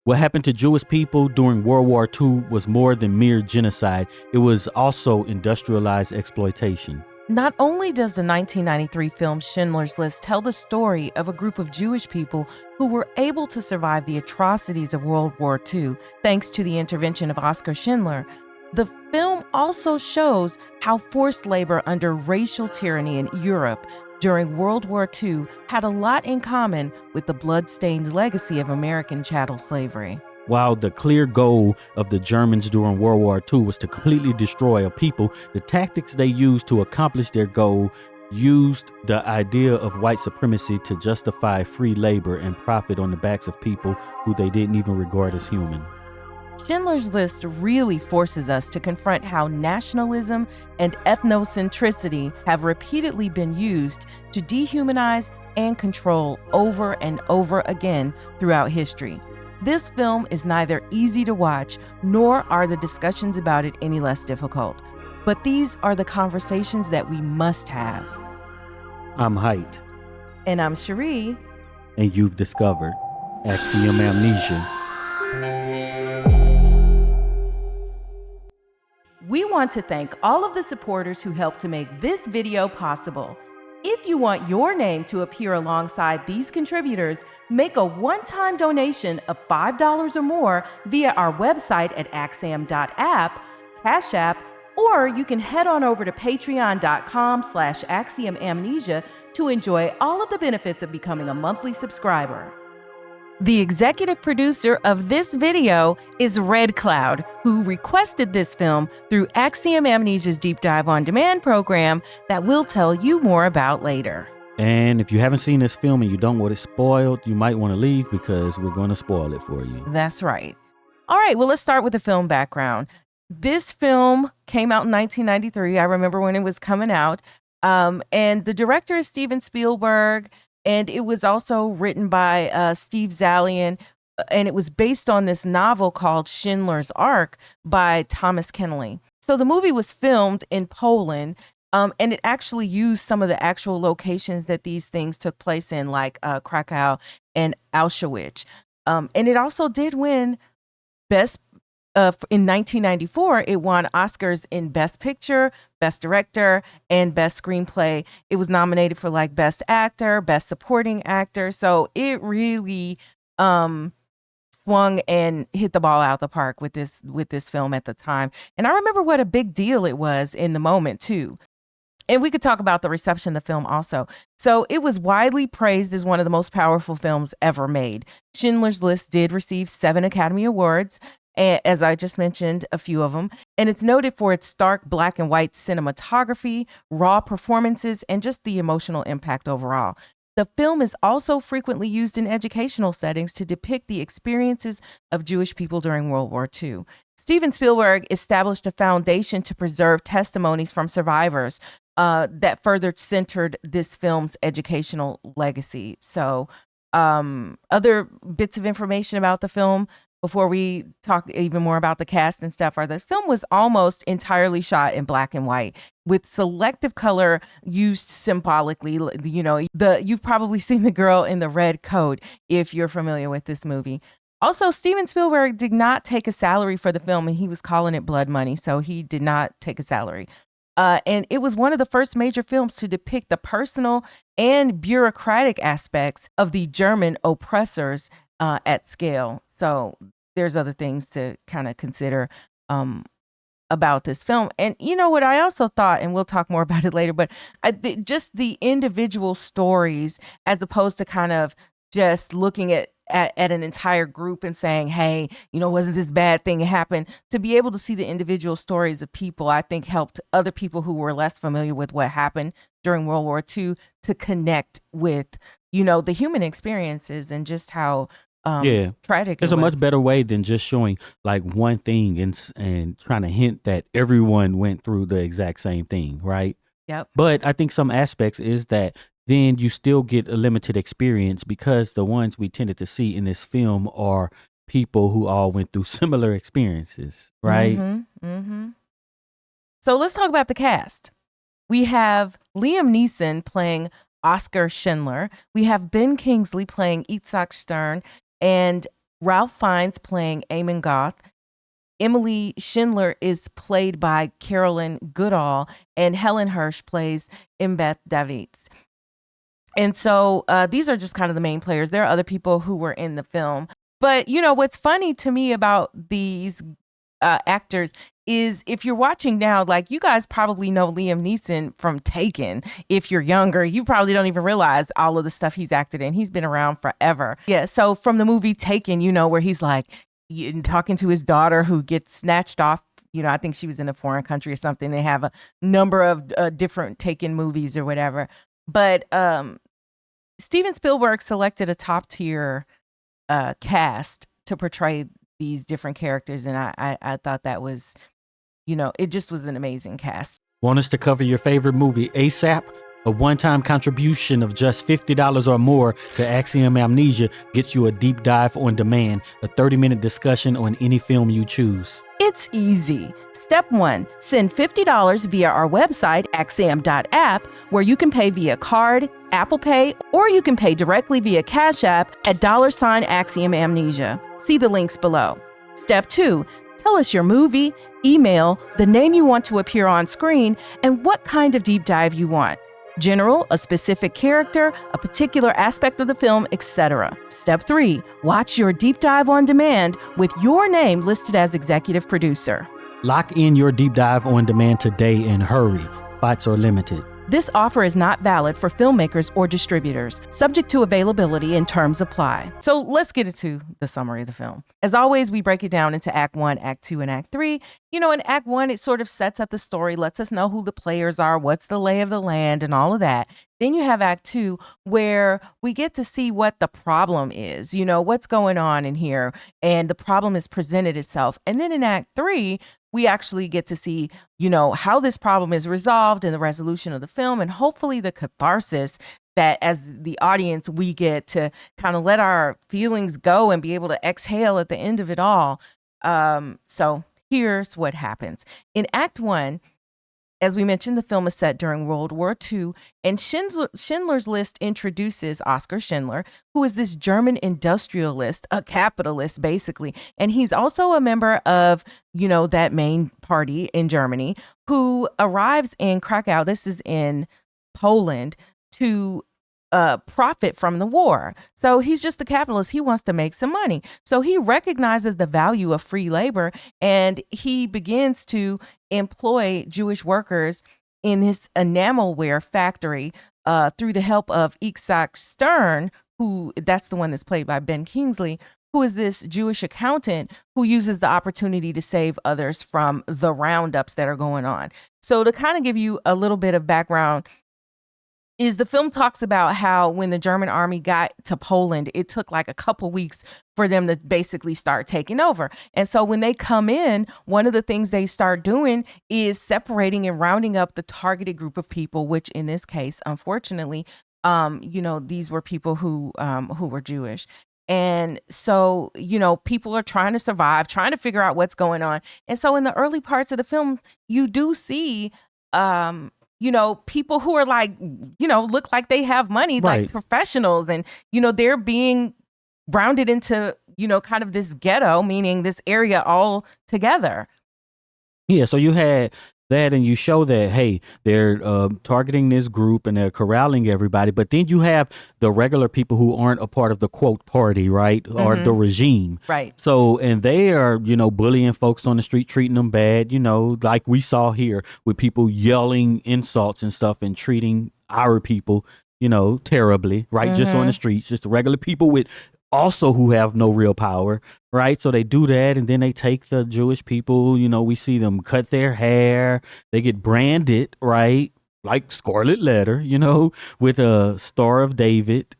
What happened to Jewish people during World War II was more than mere genocide. It was also industrialized exploitation. Not only does the 1993 film Schindler's List tell the story of a group of Jewish people who were able to survive the atrocities of World War II thanks to the intervention of Oskar Schindler, the film also shows how forced labor under racial tyranny in Europe during World War II had a lot in common with the blood-stained legacy of American chattel slavery. While the clear goal of the Germans during World War II was to completely destroy a people, the tactics they used to accomplish their goal used the idea of white supremacy to justify free labor and profit on the backs of people who they didn't even regard as human. Schindler's List really forces us to confront how nationalism and ethnocentricity have repeatedly been used to dehumanize and control over and over again throughout history. This film is neither easy to watch, nor are the discussions about it any less difficult. But these are the conversations that we must have. I'm Heit. And I'm Cheri. And you've discovered Axiom Amnesia. We want to thank all of the supporters who helped to make this video possible. If you want your name to appear alongside these contributors, make a one-time donation of $5 or more via our website at axiom.app, Cash App, or you can head on over to patreon.com/axiomamnesia to enjoy all of the benefits of becoming a monthly subscriber. The executive producer of this video is Red Cloud, who requested this film through Axiom Amnesia's Deep Dive on Demand program that we'll tell you more about later. And if you haven't seen this film and you don't want it spoiled, you might want to leave because we're going to spoil it for you. That's right. All right, well, let's start with the film background. This film came out in 1993. I remember when it was coming out. And the director is Steven Spielberg. And it was also written by Steve Zalian, and it was based on this novel called Schindler's Ark by Thomas Kennelly. So the movie was filmed in Poland, and it actually used some of the actual locations that these things took place in, like Krakow and Auschwitz. And it also did win in 1994, it won Oscars in Best Picture, Best Director, and Best Screenplay. It was nominated for like Best Actor, Best Supporting Actor. So it really swung and hit the ball out the park with this film at the time. And I remember what a big deal it was in the moment too. And we could talk about the reception of the film also. So it was widely praised as one of the most powerful films ever made. Schindler's List did receive 7 Academy Awards, as I just mentioned, a few of them. And it's noted for its stark black and white cinematography, raw performances, and just the emotional impact overall. The film is also frequently used in educational settings to depict the experiences of Jewish people during World War II. Steven Spielberg established a foundation to preserve testimonies from survivors that further centered this film's educational legacy. So other bits of information about the film before we talk even more about the cast and stuff are the film was almost entirely shot in black and white with selective color used symbolically. You know, you've probably seen the girl in the red coat if you're familiar with this movie. Also, Steven Spielberg did not take a salary for the film, and he was calling it blood money, so he did not take a salary. And it was one of the first major films to depict the personal and bureaucratic aspects of the German oppressors at scale. So there's other things to kind of consider about this film. And you know what I also thought, and we'll talk more about it later, but just the individual stories as opposed to kind of just looking at an entire group and saying, hey, you know, wasn't this bad thing happen? To be able to see the individual stories of people, I think helped other people who were less familiar with what happened during World War II to connect with, you know, the human experiences and just how tragic There's a much better way than just showing like one thing and trying to hint that everyone went through the exact same thing, right? Yep. But I think some aspects is that then you still get a limited experience because the ones we tended to see in this film are people who all went through similar experiences, right? Mm-hmm, mm-hmm. So let's talk about the cast. We have Liam Neeson playing Oskar Schindler. We have Ben Kingsley playing Itzhak Stern. And Ralph Fiennes playing Eamon Goth. Emily Schindler is played by Carolyn Goodall, and Helen Hirsch plays Mbeth Davids. And so these are just kind of the main players. There are other people who were in the film. But, you know, what's funny to me about these actors is if you're watching now, like you guys probably know Liam Neeson from Taken. If you're younger, you probably don't even realize all of the stuff he's acted in. He's been around forever. Yeah. So from the movie Taken, you know, where he's like talking to his daughter who gets snatched off. You know, I think she was in a foreign country or something. They have a number of different Taken movies or whatever. But Steven Spielberg selected a top tier cast to portray these different characters, and I thought that was, you know, it just was an amazing cast. Want us to cover your favorite movie ASAP? A one-time contribution of just $50 or more to Axiom Amnesia gets you a deep dive on demand, a 30-minute discussion on any film you choose. It's easy. Step 1, send $50 via our website, axiom.app, where you can pay via card, Apple Pay, or you can pay directly via Cash App at $Axiom Amnesia. See the links below. Step 2, tell us your movie, email, the name you want to appear on screen, and what kind of deep dive you want. General, a specific character, a particular aspect of the film, etc. Step 3, watch your deep dive on demand with your name listed as executive producer. Lock in your deep dive on demand today and hurry. Spots are limited. This offer is not valid for filmmakers or distributors, subject to availability and terms apply. So let's get into the summary of the film. As always, we break it down into Act 1, Act 2, and Act 3. You know, in Act 1, it sort of sets up the story, lets us know who the players are, what's the lay of the land, and all of that. Then you have Act 2, where we get to see what the problem is, you know, what's going on in here, and the problem has presented itself. And then in Act 3, we actually get to see, you know, how this problem is resolved and the resolution of the film, and hopefully the catharsis that as the audience, we get to kind of let our feelings go and be able to exhale at the end of it all. So here's what happens. In Act 1, as we mentioned, the film is set during World War II, and Schindler's List introduces Oskar Schindler, who is this German industrialist, a capitalist, basically. And he's also a member of, you know, that main party in Germany, who arrives in Krakow, this is in Poland, to profit from the war. So he's just a capitalist. He wants to make some money. So he recognizes the value of free labor, and he begins to employ Jewish workers in his enamelware factory through the help of Itzhak Stern, who that's the one that's played by Ben Kingsley, who is this Jewish accountant who uses the opportunity to save others from the roundups that are going on. So to kind of give you a little bit of background, is the film talks about how when the German army got to Poland, it took like a couple weeks for them to basically start taking over. And so when they come in, one of the things they start doing is separating and rounding up the targeted group of people, which in this case, unfortunately, you know, these were people who were Jewish. And so, you know, people are trying to survive, trying to figure out what's going on. And so in the early parts of the film, you do see, you know, people who are like, you know, look like they have money, Right. like professionals, and, you know, they're being rounded into, you know, kind of this ghetto, meaning this area all together. Yeah, so you had that, and you show that, hey, they're targeting this group and they're corralling everybody, but then you have the regular people who aren't a part of the quote party, right, or the regime. Right. So, and they are, you know, bullying folks on the street, treating them bad, you know, like we saw here with people yelling insults and stuff and treating our people, you know, terribly, right, just on the streets, just regular people with also who have no real power, right? So they do that, and then they take the Jewish people, you know, we see them cut their hair, they get branded, right, like Scarlet Letter, you know, with a Star of David.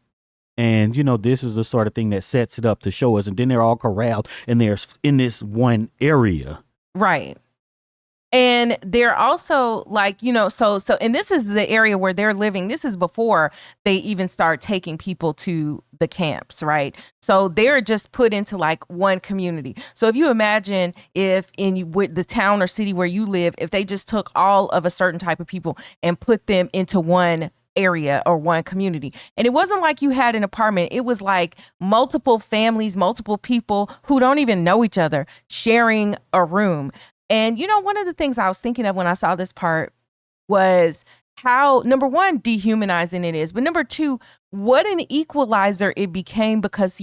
And, you know, this is the sort of thing that sets it up to show us. And then they're all corralled, and they're in this one area. Right. And they're also like, you know, so, and this is the area where they're living. This is before they even start taking people to the camps, right? So they're just put into like one community. So if you imagine if with the town or city where you live, if they just took all of a certain type of people and put them into one area or one community. And it wasn't like you had an apartment. It was like multiple families, multiple people who don't even know each other sharing a room. And, one of the things I was thinking of when I saw this part was how, number one, dehumanizing it is, but number two, what an equalizer it became because,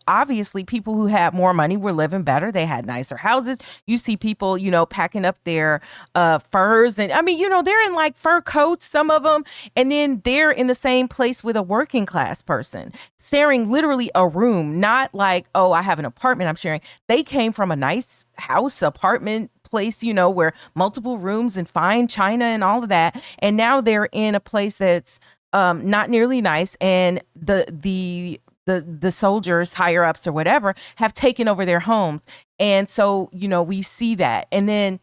obviously people who had more money were living better. They had nicer houses. You see people, packing up their furs. And I mean, they're in like fur coats, some of them. And then they're in the same place with a working class person, sharing literally a room, not like, oh, I have an apartment I'm sharing. They came from a nice house, apartment, place, where multiple rooms and fine china and all of that. And now they're in a place that's not nearly nice. And the soldiers, higher ups or whatever, have taken over their homes. And so, we see that. And then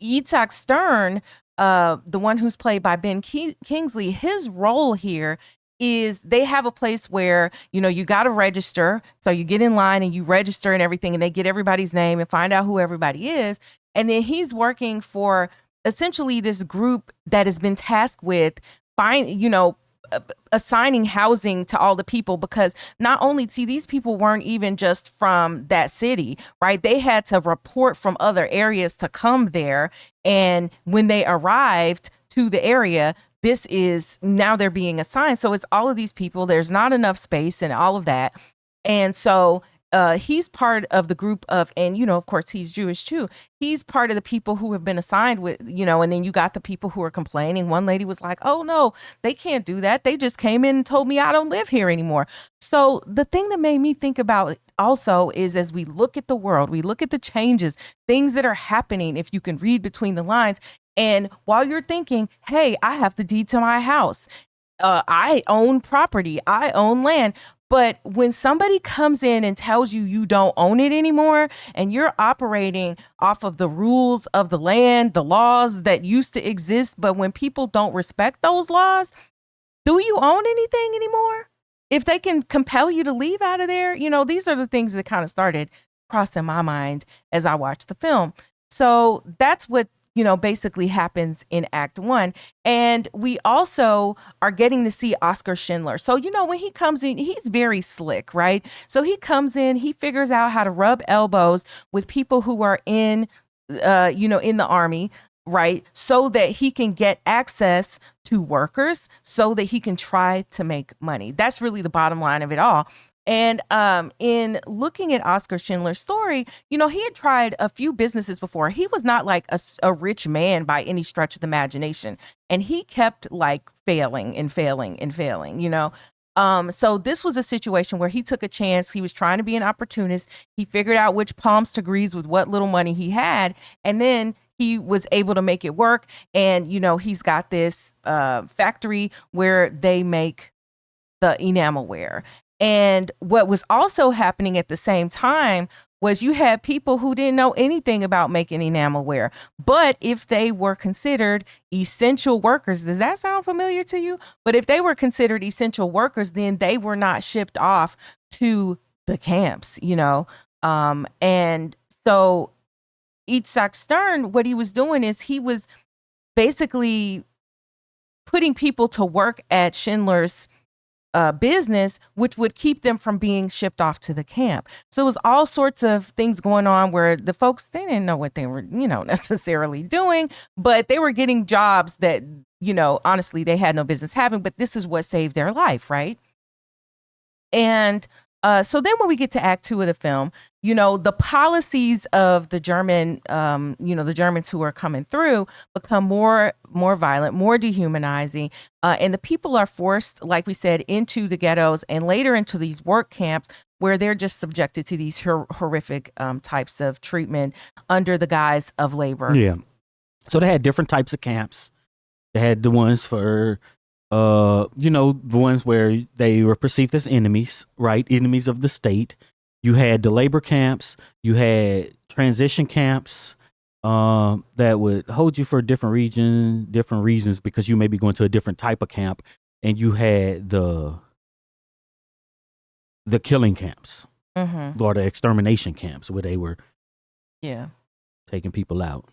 Yitzhak Stern, the one who's played by Ben Kingsley, his role here is they have a place where, you got to register. So you get in line and you register and everything, and they get everybody's name and find out who everybody is. And then he's working for essentially this group that has been tasked with assigning housing to all the people, because not only, these people weren't even just from that city, right? They had to report from other areas to come there. And when they arrived to the area, this is now they're being assigned. So it's all of these people. There's not enough space and all of that. And so he's part of the group of, and, of course, he's Jewish too. He's part of the people who have been assigned with, and then you got the people who are complaining. One lady was like, oh, no, they can't do that. They just came in and told me I don't live here anymore. So the thing that made me think about also is, as we look at the world, we look at the changes, things that are happening, if you can read between the lines. And while you're thinking, hey, I have the deed to my house, I own property, I own land. But when somebody comes in and tells you you don't own it anymore, and you're operating off of the rules of the land, the laws that used to exist, but when people don't respect those laws, do you own anything anymore? If they can compel you to leave out of there, these are the things that kind of started crossing my mind as I watched the film. So that's what basically happens in Act 1. And we also are getting to see Oskar Schindler. So, when he comes in, he's very slick, right? So he comes in, he figures out how to rub elbows with people who are in the army, right? So that he can get access to workers, so that he can try to make money. That's really the bottom line of it all. And in looking at Oskar Schindler's story, he had tried a few businesses before. He was not like a rich man by any stretch of the imagination. And he kept like failing and failing and failing, So this was a situation where he took a chance. He was trying to be an opportunist. He figured out which palms to grease with what little money he had. And then he was able to make it work. And, he's got this factory where they make the enamelware. And what was also happening at the same time was you had people who didn't know anything about making enamelware. But if they were considered essential workers, does that sound familiar to you? But if they were considered essential workers, then they were not shipped off to the camps, And so Yitzhak Stern, what he was doing is he was basically putting people to work at Schindler's business, which would keep them from being shipped off to the camp. So it was all sorts of things going on where the folks, they didn't know what they were, necessarily doing, but they were getting jobs that, honestly, they had no business having, but this is what saved their life, right? And so then when we get to Act 2 of the film, the policies of the German, the Germans who are coming through become more violent, more dehumanizing. And the people are forced, like we said, into the ghettos and later into these work camps where they're just subjected to these horrific types of treatment under the guise of labor. Yeah. So they had different types of camps. They had the ones for the ones where they were perceived as enemies, right? Enemies of the state. You had the labor camps. You had transition camps that would hold you for a different reasons, because you may be going to a different type of camp. And you had the killing camps, or the extermination camps, where they were taking people out.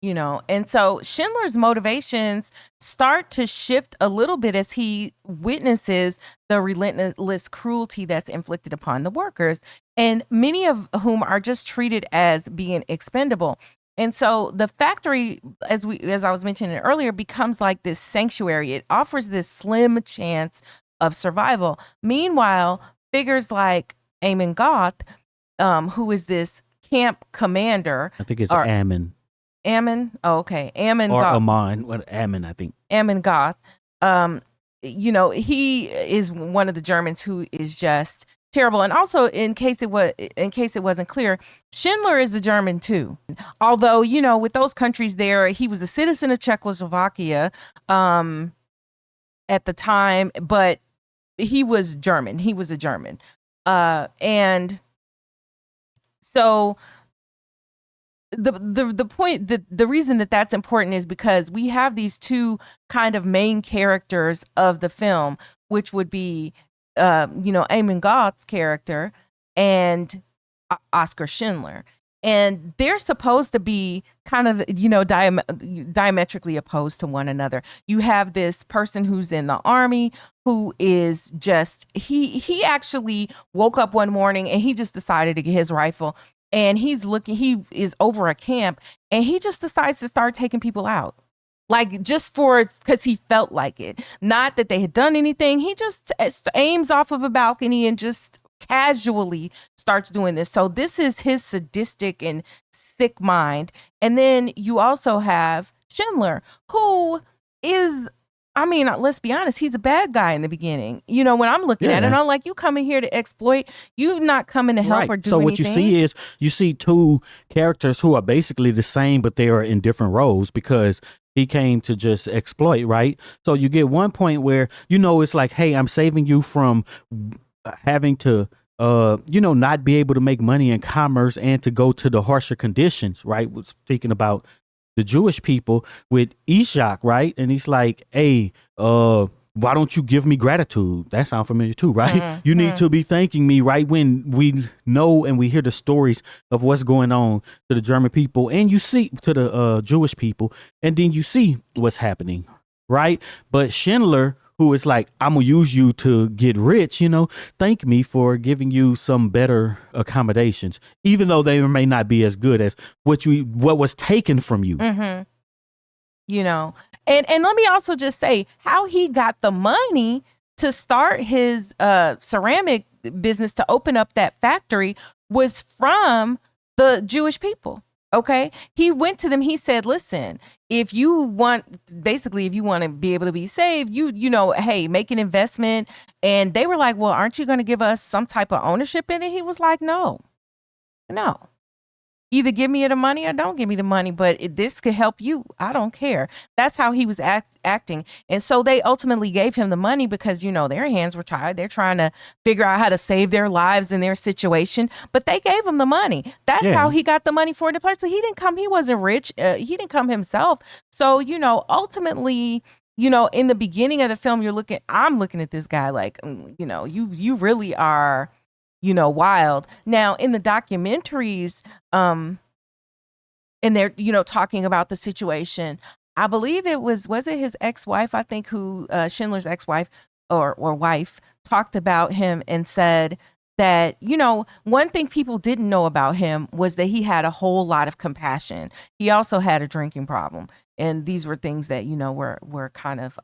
And so Schindler's motivations start to shift a little bit as he witnesses the relentless cruelty that's inflicted upon the workers, and many of whom are just treated as being expendable. And so the factory, as I was mentioning earlier, becomes like this sanctuary. It offers this slim chance of survival. Meanwhile, figures like Amon Goth, who is this camp commander, I think it's Ammon. Ammon? Oh, okay. Ammon or Goth. Amon. What Ammon, I think. Ammon Goth. He is one of the Germans who is just terrible. And also, in case it wasn't clear, Schindler is a German too. Although, with those countries there, he was a citizen of Czechoslovakia at the time, but he was German. He was a German. And so the point, the reason that that's important is because we have these two kind of main characters of the film, which would be Amon Goth's character and Oscar Schindler, and they're supposed to be kind of diametrically opposed to one another. You have this person who's in the army who is just he actually woke up one morning and he just decided to get his rifle. And he is over a camp and he just decides to start taking people out. Like just because he felt like it. Not that they had done anything. He just aims off of a balcony and just casually starts doing this. So this is his sadistic and sick mind. And then you also have Schindler, who is, let's be honest, he's a bad guy in the beginning. When I'm looking at it, I'm like, you coming here to exploit, you not coming to help or do anything. So what you see is you see two characters who are basically the same, but they are in different roles because he came to just exploit, right? So you get one point where, it's like, hey, I'm saving you from having to, not be able to make money in commerce and to go to the harsher conditions, right? Speaking about the Jewish people with Ishak, right? And he's like, hey, why don't you give me gratitude? That sounds familiar too, right? Mm-hmm. You need to be thanking me, right? When we know and we hear the stories of what's going on to the German people and you see to the Jewish people, and then you see what's happening, right? But Schindler, who is like, I'm going to use you to get rich, thank me for giving you some better accommodations, even though they may not be as good as what was taken from you. Mm-hmm. And let me also just say how he got the money to start his ceramic business, to open up that factory, was from the Jewish people. Okay. He went to them. He said, listen, if you want to be able to be saved, hey, make an investment. And they were like, well, aren't you going to give us some type of ownership in it? He was like, no. Either give me the money or don't give me the money, but this could help you. I don't care. That's how he was acting. And so they ultimately gave him the money because, their hands were tied. They're trying to figure out how to save their lives in their situation, but they gave him the money. That's how he got the money for the place. So he wasn't rich. He didn't come himself. So, ultimately, in the beginning of the film, I'm looking at this guy like, you really are, wild. Now in the documentaries, and they're, talking about the situation. I believe was it his ex-wife, I think, who Schindler's ex-wife or wife talked about him and said that, one thing people didn't know about him was that he had a whole lot of compassion. He also had a drinking problem. And these were things that, were kind of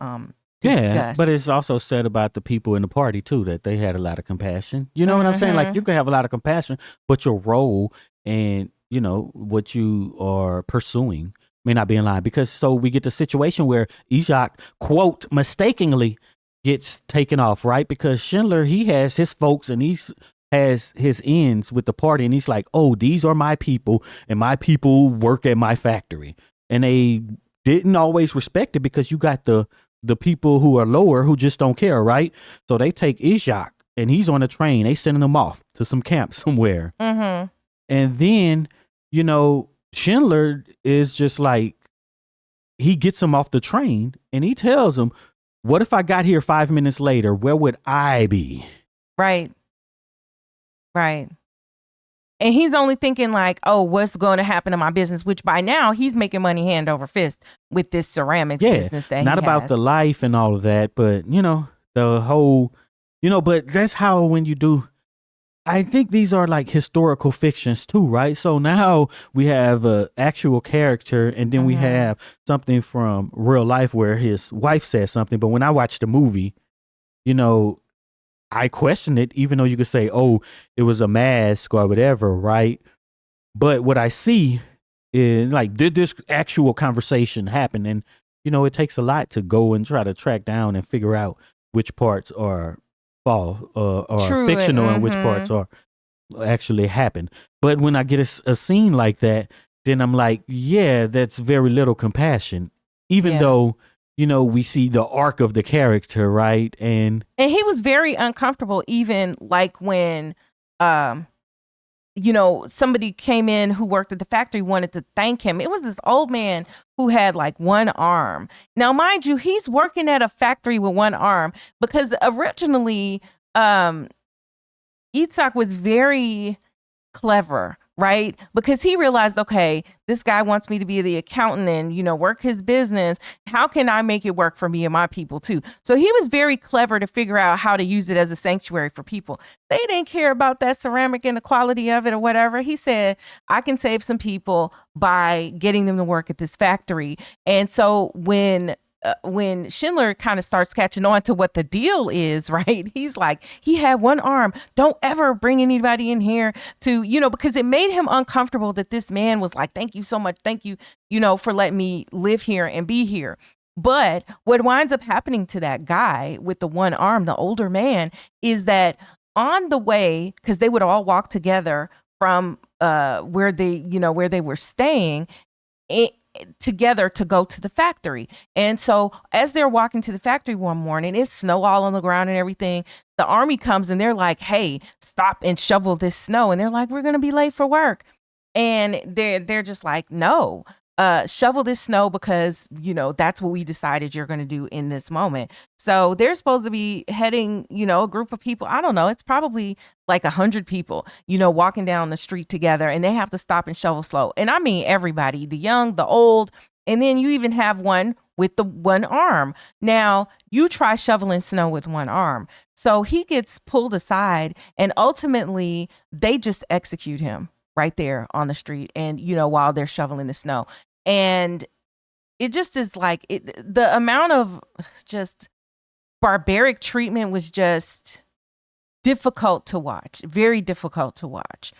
discussed. Yeah, but it's also said about the people in the party too, that they had a lot of compassion. You know what I'm saying? Like you can have a lot of compassion, but your role and what you are pursuing may not be in line. Because so we get the situation where Ishak, quote, mistakenly gets taken off, right? Because Schindler, he has his folks and he has his ends with the party, and he's like, oh, these are my people and my people work at my factory. And they didn't always respect it because you got the people who are lower who just don't care, right? So they take Ishak and he's on a train. They sending him off to some camp somewhere. Mm-hmm. And then, Schindler is just like, he gets him off the train and he tells him, what if I got here 5 minutes later? Where would I be? Right. And he's only thinking like, oh, what's going to happen to my business? Which by now he's making money hand over fist with this ceramics business that not he about has. the life and all of that, but the whole, but that's how when you do. I think these are like historical fictions too, right? So now we have a actual character, and then we have something from real life where his wife says something. But when I watched the movie, I questioned it, even though you could say, oh, it was a mask or whatever, right? But what I see is like, did this actual conversation happen? And, it takes a lot to go and try to track down and figure out which parts are or True. fictional and which parts are actually happen. But when I get a scene like that, then I'm like, yeah, that's very little compassion. Even though, we see the arc of the character, right? And he was very uncomfortable, even like when somebody came in who worked at the factory, wanted to thank him. It was this old man who had like one arm. Now, mind you, he's working at a factory with one arm because originally Itzhak was very clever, right? Because he realized, okay, this guy wants me to be the accountant and, work his business. How can I make it work for me and my people too? So he was very clever to figure out how to use it as a sanctuary for people. They didn't care about that ceramic and the quality of it or whatever. He said, I can save some people by getting them to work at this factory. And so when Schindler kind of starts catching on to what the deal is, right? He's like, he had one arm. Don't ever bring anybody in here to, because it made him uncomfortable that this man was like, thank you so much. Thank you, for letting me live here and be here. But what winds up happening to that guy with the one arm, the older man, is that on the way, because they would all walk together from where they were staying, together to go to the factory. And so as they're walking to the factory one morning, it's snow all on the ground and everything. The army comes and they're like, hey, stop and shovel this snow. And they're like, we're going to be late for work. And they're just like, no, shovel this snow because, that's what we decided you're going to do in this moment. So they're supposed to be heading, a group of people. I don't know. It's probably like 100 people, walking down the street together, and they have to stop and shovel slow. And I mean, everybody, the young, the old, and then you even have one with the one arm. Now you try shoveling snow with one arm. So he gets pulled aside, and ultimately they just execute him right there on the street, and while they're shoveling the snow. And it just is like the amount of just barbaric treatment was just difficult to watch, very difficult to watch.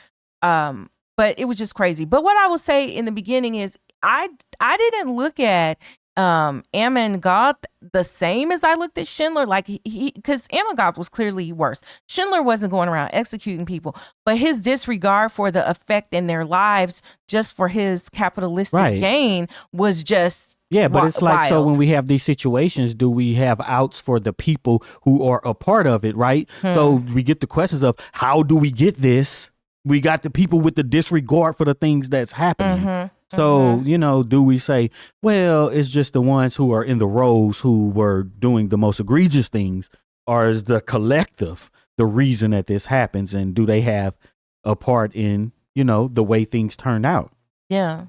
But it was just crazy. But what I will say in the beginning is I didn't look at Amon Goth the same as I looked at Schindler, like because Amon Goth was clearly worse. Schindler wasn't going around executing people, but his disregard for the effect in their lives just for his capitalistic gain was just but it's like, wild. so when we have these situations, do we have outs for the people who are a part of it, right? So we get the questions of, how do we get this? We got the people with the disregard for the things that's happening. So, do we say, well, it's just the ones who are in the rows who were doing the most egregious things, or is the collective the reason that this happens? And do they have a part in, the way things turned out? Yeah.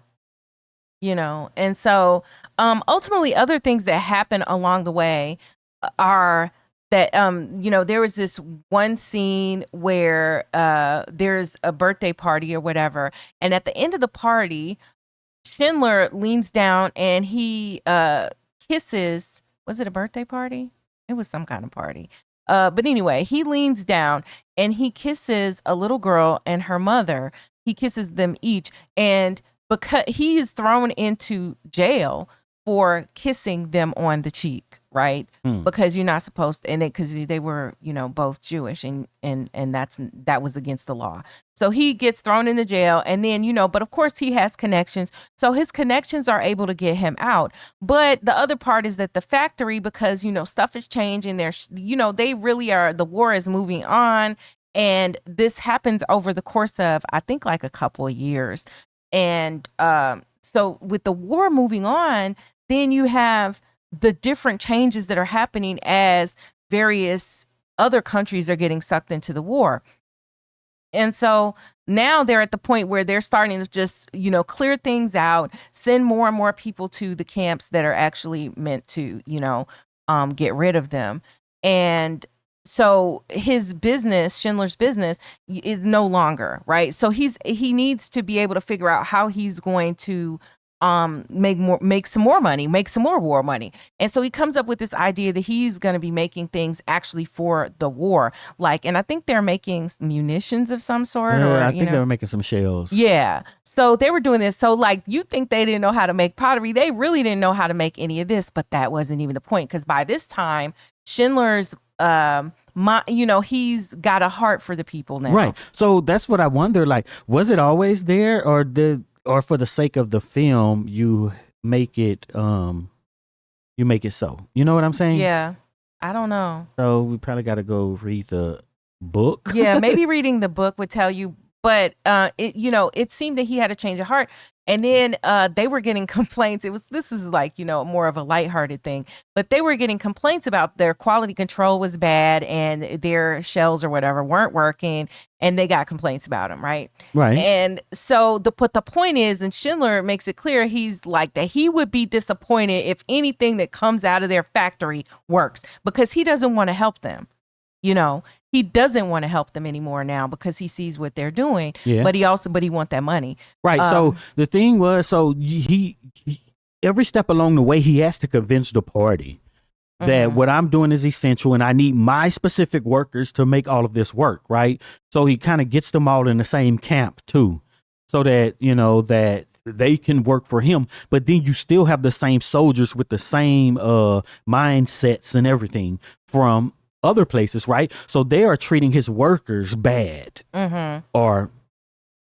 And so ultimately other things that happen along the way are that, there was this one scene where there's a birthday party or whatever. And at the end of the party, Schindler leans down and he kisses, was it a birthday party? It was some kind of party. But anyway, he leans down and he kisses a little girl and her mother. He kisses them each. And because he is thrown into jail for kissing them on the cheek, right? Because you're not supposed to, and because they were, both Jewish, and that was against the law. So he gets thrown into jail, and then, but of course he has connections. So his connections are able to get him out. But the other part is that the factory, because, stuff is changing, they really are, the war is moving on. And this happens over the course of, I think, like a couple of years. And so with the war moving on, then you have the different changes that are happening as various other countries are getting sucked into the war. And so now they're at the point where they're starting to just, clear things out, send more and more people to the camps that are actually meant to, get rid of them. And so his business, Schindler's business, is no longer, right? So he needs to be able to figure out how he's going to make some more money, make some more war money. And so he comes up with this idea that he's going to be making things actually for the war. And I think they're making munitions of some sort. I think they were making some shells. Yeah. So they were doing this. So you think they didn't know how to make pottery. They really didn't know how to make any of this, but that wasn't even the point. Because by this time, Schindler's, he's got a heart for the people now. Right. So that's what I wonder. Was it always there, or for the sake of the film, you make it so? You know what I'm saying? Yeah. I don't know. So we probably got to go read the book. Yeah, maybe reading the book would tell you. But it seemed that he had a change of heart. And then they were getting complaints. This is more of a lighthearted thing. But they were getting complaints about their quality control was bad and their shells or whatever weren't working. And they got complaints about him, right? Right. And so the point is, and Schindler makes it clear, he's like that he would be disappointed if anything that comes out of their factory works, because he doesn't want to help them. He doesn't want to help them anymore now because he sees what they're doing. Yeah. But he want that money. Right. So the thing was, he every step along the way, he has to convince the party that what I'm doing is essential and I need my specific workers to make all of this work. Right. So he kind of gets them all in the same camp too, so that, that they can work for him. But then you still have the same soldiers with the same mindsets and everything from other places, right? So they are treating his workers bad, or,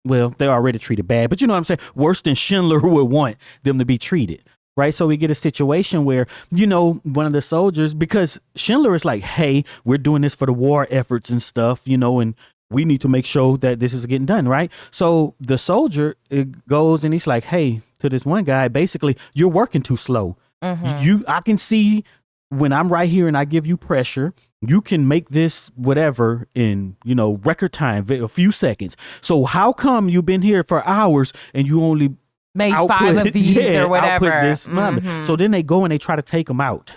well, they're already treated bad, but you know what I'm saying? Worse than Schindler would want them to be treated, right? So we get a situation where, one of the soldiers, because Schindler is like, hey, we're doing this for the war efforts and stuff, and we need to make sure that this is getting done, right? So the soldier goes and he's like, hey, to this one guy, basically, you're working too slow. I can see when I'm right here and I give you pressure, you can make this whatever in, record time, a few seconds. So how come you've been here for hours and you only made 5 of these or whatever? This So then they go and they try to take him out,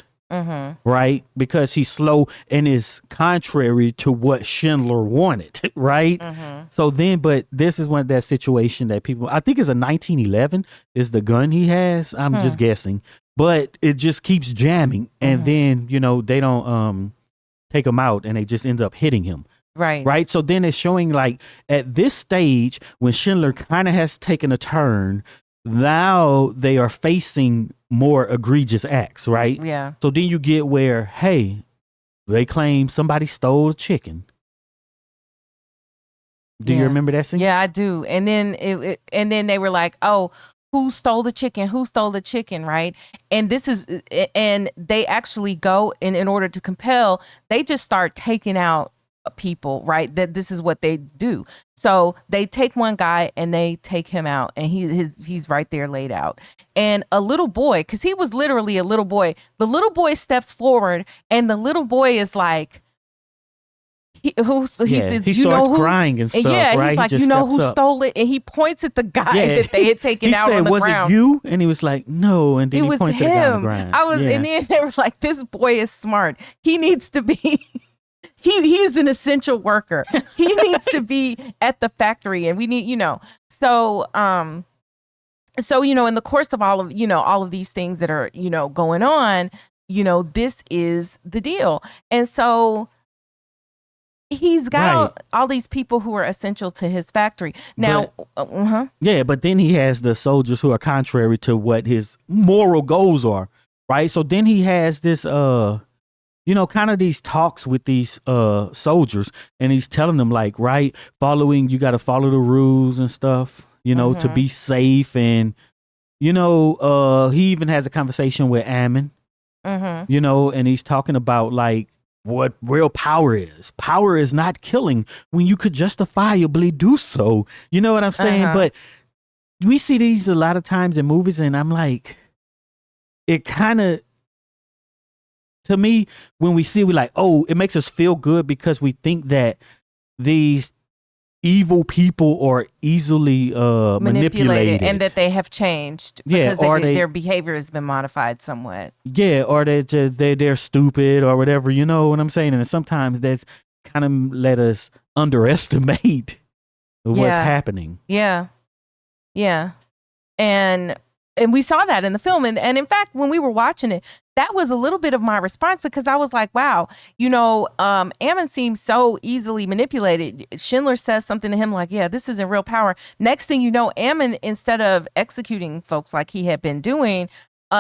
right? Because he's slow and is contrary to what Schindler wanted, right? So then, but this is one of that situation that people, I think it's a 1911 is the gun he has. I'm just guessing. But it just keeps jamming, and then they don't take him out, and they just end up hitting him. Right. So then it's showing at this stage when Schindler kind of has taken a turn. Now they are facing more egregious acts, right? Yeah. So then you get where, hey, they claim somebody stole a chicken. Do you remember that scene? Yeah, I do. And then and then they were like, oh, who stole the chicken? Who stole the chicken? Right. And they actually go in order to compel, they just start taking out people, right? That this is what they do. So they take one guy and they take him out, and he's right there laid out. And a little boy, because he was literally a little boy, the little boy steps forward and the little boy is like, he says, he starts crying and stuff. Yeah, right? He's like, he who stole it? And he points at the guy that they had taken out on the ground. Was it you? And he was like, no. And then he points at the guy on the ground. And then they were like, this boy is smart. He needs to be. He's an essential worker. He needs to be at the factory, and we need, So, in the course of all of these things that are, going on, this is the deal, and so. He's got all these people who are essential to his factory. Now, but then he has the soldiers who are contrary to what his moral goals are, right? So then he has this, kind of these talks with these soldiers, and he's telling them you got to follow the rules and stuff, to be safe. And, he even has a conversation with Ammon, and he's talking about what real power is. Power is not killing when you could justifiably do so. You know what I'm saying? But we see these a lot of times in movies, and I'm like, it kind of, to me, when we see, we're like, oh, it makes us feel good because we think that these evil people are easily manipulated, and that they have changed because their behavior has been modified somewhat. Yeah, or they're stupid or whatever. You know what I'm saying? And sometimes that's kind of let us underestimate what's happening. Yeah. And we saw that in the film. And in fact, when we were watching it, that was a little bit of my response, because I was like, wow, Ammon seems so easily manipulated. Schindler says something to him like, yeah, this isn't real power. Next thing you know, Ammon, instead of executing folks like he had been doing,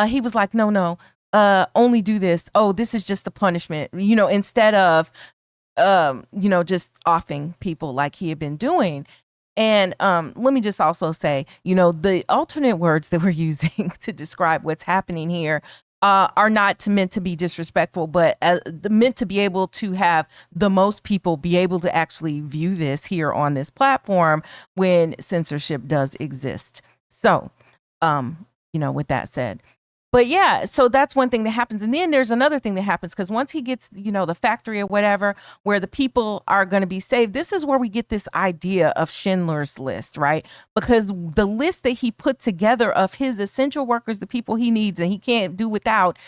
he was like, no, only do this. Oh, this is just the punishment, instead of, just offing people like he had been doing. And let me just also say, the alternate words that we're using to describe what's happening here are not meant to be disrespectful, but meant to be able to have the most people be able to actually view this here on this platform when censorship does exist. So, with that said. But yeah, so that's one thing that happens. And then there's another thing that happens, because once he gets, the factory or whatever, where the people are going to be saved, this is where we get this idea of Schindler's List, right? Because the list that he put together of his essential workers, the people he needs and he can't do without,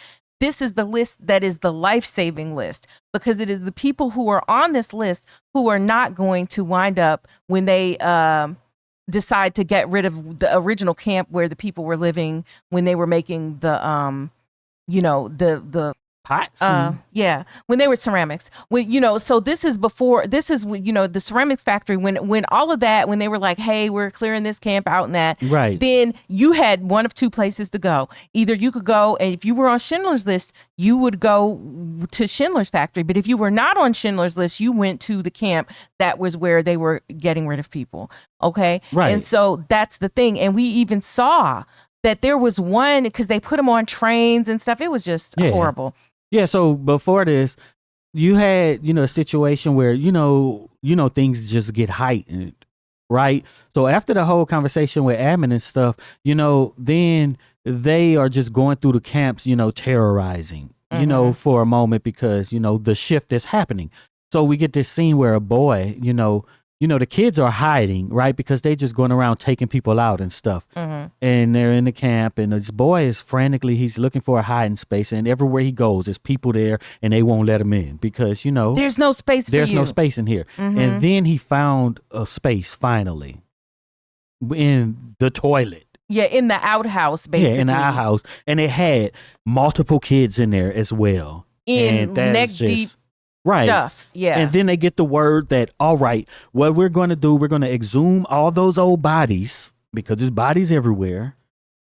this is the list that is the life-saving list, because it is the people who are on this list who are not going to wind up, when they decide to get rid of the original camp where the people were living when they were making the the pots, when they were ceramics, so this is the ceramics factory, when all of that, when they were like, hey, we're clearing this camp out and that, right, then you had one of two places to go. Either you could go, and if you were on Schindler's List, you would go to Schindler's factory, but if you were not on Schindler's List, you went to the camp that was where they were getting rid of people. Okay, right. And so that's the thing. And we even saw that there was one, because they put them on trains and stuff. It was just horrible. Yeah, so before this, you had, a situation where, things just get heightened, right? So after the whole conversation with Ammon and stuff, then they are just going through the camps, terrorizing, for a moment, because, the shift is happening. So we get this scene where a boy, the kids are hiding, right? Because they just going around taking people out and stuff. Mm-hmm. And they're in the camp, and this boy is frantically, he's looking for a hiding space, and everywhere he goes, there's people there, and they won't let him in because, there's no space for you. There's no space in here. Mm-hmm. And then he found a space finally in the toilet. Yeah, in the outhouse, basically. Yeah, in the outhouse. And it had multiple kids in there as well. In neck-deep right. stuff. Yeah. And then they get the word that, all right, what we're going to do, we're going to exhume all those old bodies, because there's bodies everywhere,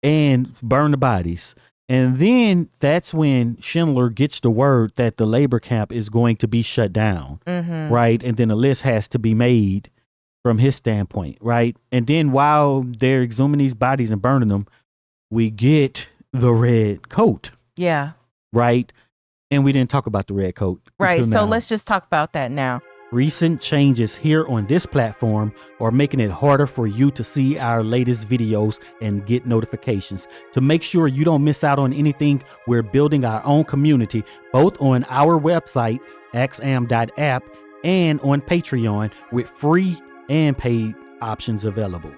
and burn the bodies. And then that's when Schindler gets the word that the labor camp is going to be shut down. Mm-hmm. Right. And then a list has to be made from his standpoint. Right. And then while they're exhuming these bodies and burning them, we get the red coat. Yeah. Right. And we didn't talk about the red coat. Right. So let's just talk about that now. Recent changes here on this platform are making it harder for you to see our latest videos and get notifications. To make sure you don't miss out on anything, we're building our own community, both on our website, axiom.app, and on Patreon, with free and paid options available.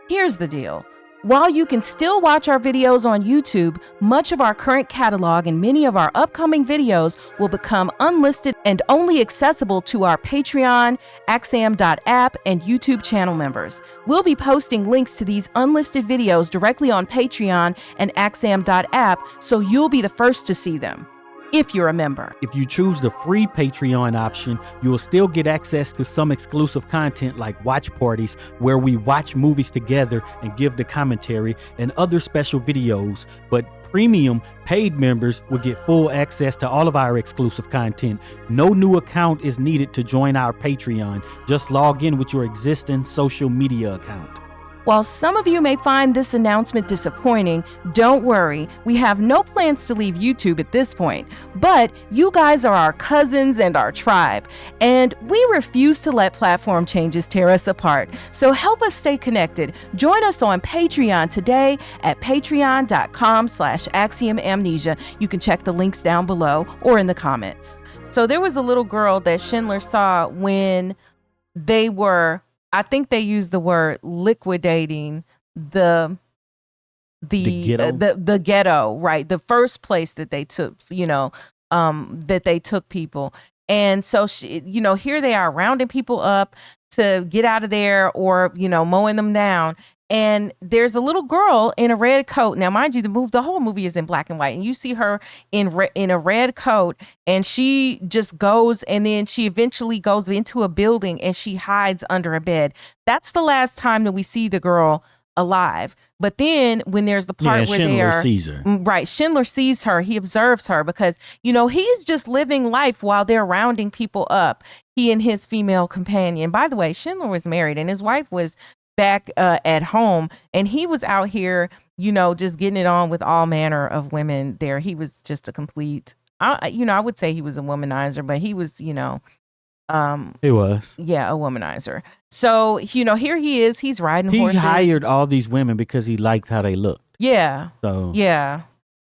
Here's the deal. While you can still watch our videos on YouTube, much of our current catalog and many of our upcoming videos will become unlisted and only accessible to our Patreon, axiom.app, and YouTube channel members. We'll be posting links to these unlisted videos directly on Patreon and axiom.app, so you'll be the first to see them, if you're a member. If you choose the free Patreon option, you will still get access to some exclusive content like watch parties, where we watch movies together and give the commentary, and other special videos. But premium paid members will get full access to all of our exclusive content. No new account is needed to join our Patreon. Just log in with your existing social media account. While some of you may find this announcement disappointing, don't worry, we have no plans to leave YouTube at this point. But you guys are our cousins and our tribe, and we refuse to let platform changes tear us apart. So help us stay connected. Join us on Patreon today at patreon.com/axiomamnesia. You can check the links down below or in the comments. So there was a little girl that Schindler saw when they were I think they use the word liquidating the ghetto? the ghetto, right? The first place that they took, that they took people. And so she, here they are rounding people up to get out of there, or mowing them down. And there's a little girl in a red coat. Now, mind you, the whole movie is in black and white, and you see her in a red coat, and she just goes, and then she eventually goes into a building and she hides under a bed. That's the last time that we see the girl alive. But then when there's the part where Schindler sees her. Right, Schindler sees her. He observes her because he's just living life while they're rounding people up. He and his female companion. By the way, Schindler was married and his wife was back at home, and he was out here just getting it on with all manner of women there. He was just a complete I would say he was a womanizer, but he was he was a womanizer. So here he is, he's riding horses. He hired all these women because he liked how they looked.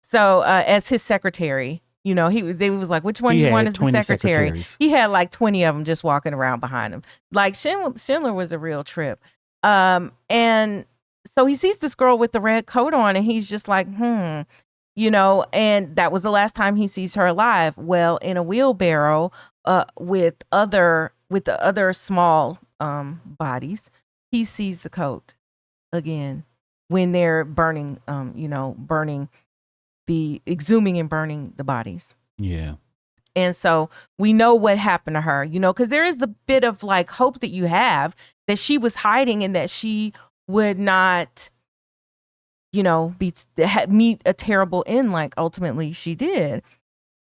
So as his secretary, they was like, which one do you want as the secretary? He had like 20 of them just walking around behind him. Like Schindler was a real trip. And so he sees this girl with the red coat on, and he's just like, and that was the last time he sees her alive. Well, in a wheelbarrow, with the other small bodies, he sees the coat again when they're burning, exhuming and burning the bodies. Yeah. And so we know what happened to her, because there is the bit of like hope that you have that she was hiding and that she would not, meet a terrible end like ultimately she did.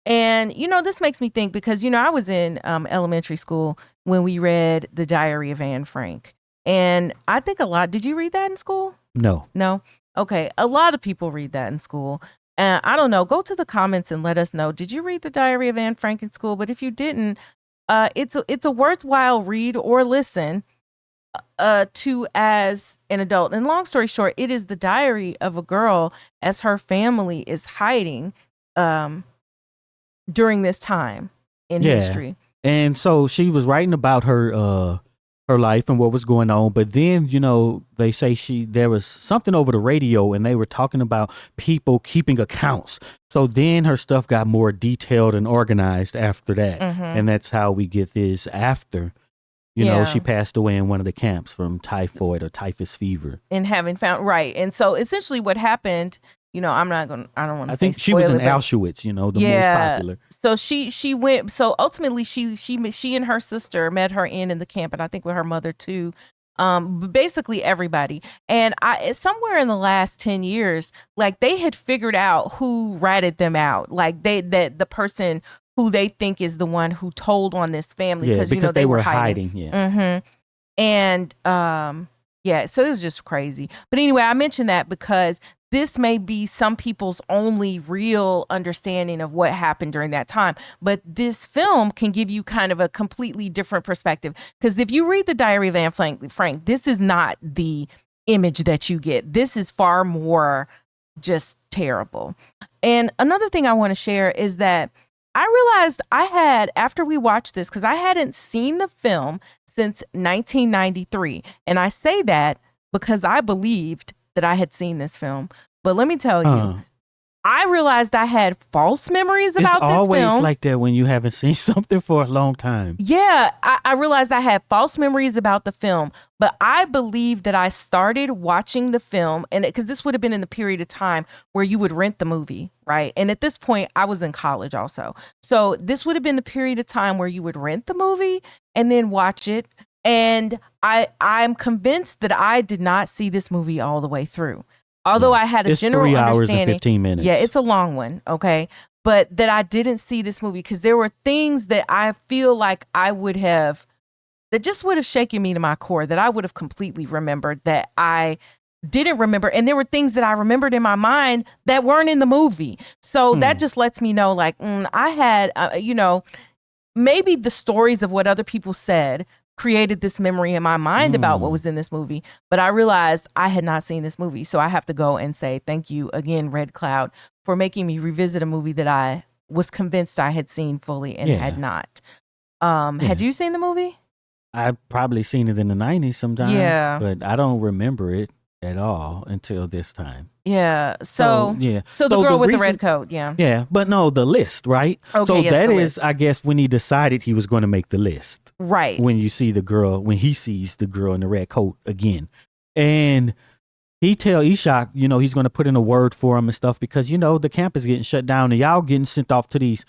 And, this makes me think because, I was in elementary school when we read The Diary of Anne Frank. And I think did you read that in school? No. No? Okay. A lot of people read that in school. And I don't know, go to the comments and let us know. Did you read The Diary of Anne Frank in school? But if you didn't, it's a worthwhile read or listen to as an adult. And long story short, it is the diary of a girl as her family is hiding during this time in history. And so she was writing about her life and what was going on. But then, they say there was something over the radio and they were talking about people keeping accounts. So then her stuff got more detailed and organized after that. Mm-hmm. And that's how we get this after, she passed away in one of the camps from typhoid or typhus fever. And having found, right. And so essentially what happened, I don't want to say I think she was in Auschwitz, the most popular. So she went, so ultimately she and her sister met her in the camp, and I think with her mother too. Basically everybody. And somewhere in the last 10 years, like they had figured out who ratted them out. Like the person who they think is the one who told on this family because they were hiding. Mm-hmm. And so it was just crazy. But anyway, I mentioned that because this may be some people's only real understanding of what happened during that time. But this film can give you kind of a completely different perspective. Because if you read The Diary of Anne Frank, this is not the image that you get. This is far more just terrible. And another thing I want to share is that I realized after we watched this, because I hadn't seen the film since 1993. And I say that because I believed that I had seen this film. But let me tell you, I realized I had false memories about this film. It's always like that when you haven't seen something for a long time. Yeah, I realized I had false memories about the film. But I believe that I started watching the film, and because this would have been in the period of time where you would rent the movie, right? And at this point, I was in college also. So this would have been the period of time where you would rent the movie and then watch it. And I'm convinced that I did not see this movie all the way through. Although I had a general understanding. It's 3 hours and 15 minutes. Yeah, it's a long one, okay? But that I didn't see this movie because there were things that I feel like that just would have shaken me to my core, that I would have completely remembered that I didn't remember. And there were things that I remembered in my mind that weren't in the movie. So that just lets me know, like, I had, maybe the stories of what other people said created this memory in my mind about what was in this movie. But I realized I had not seen this movie. So I have to go and say thank you again, Red Cloud, for making me revisit a movie that I was convinced I had seen fully and had not. Had you seen the movie? I've probably seen it in the 90s sometime. Yeah. But I don't remember it at all until this time. Yeah. So yeah. the girl with the red coat, yeah. Yeah, but no, the list, right? Okay, so yes, that the is, list. I guess, when he decided he was going to make the list. Right. When you see the girl, when he sees the girl in the red coat again. And he tell Ishak, he's going to put in a word for him and stuff because, the camp is getting shut down and y'all getting sent off to these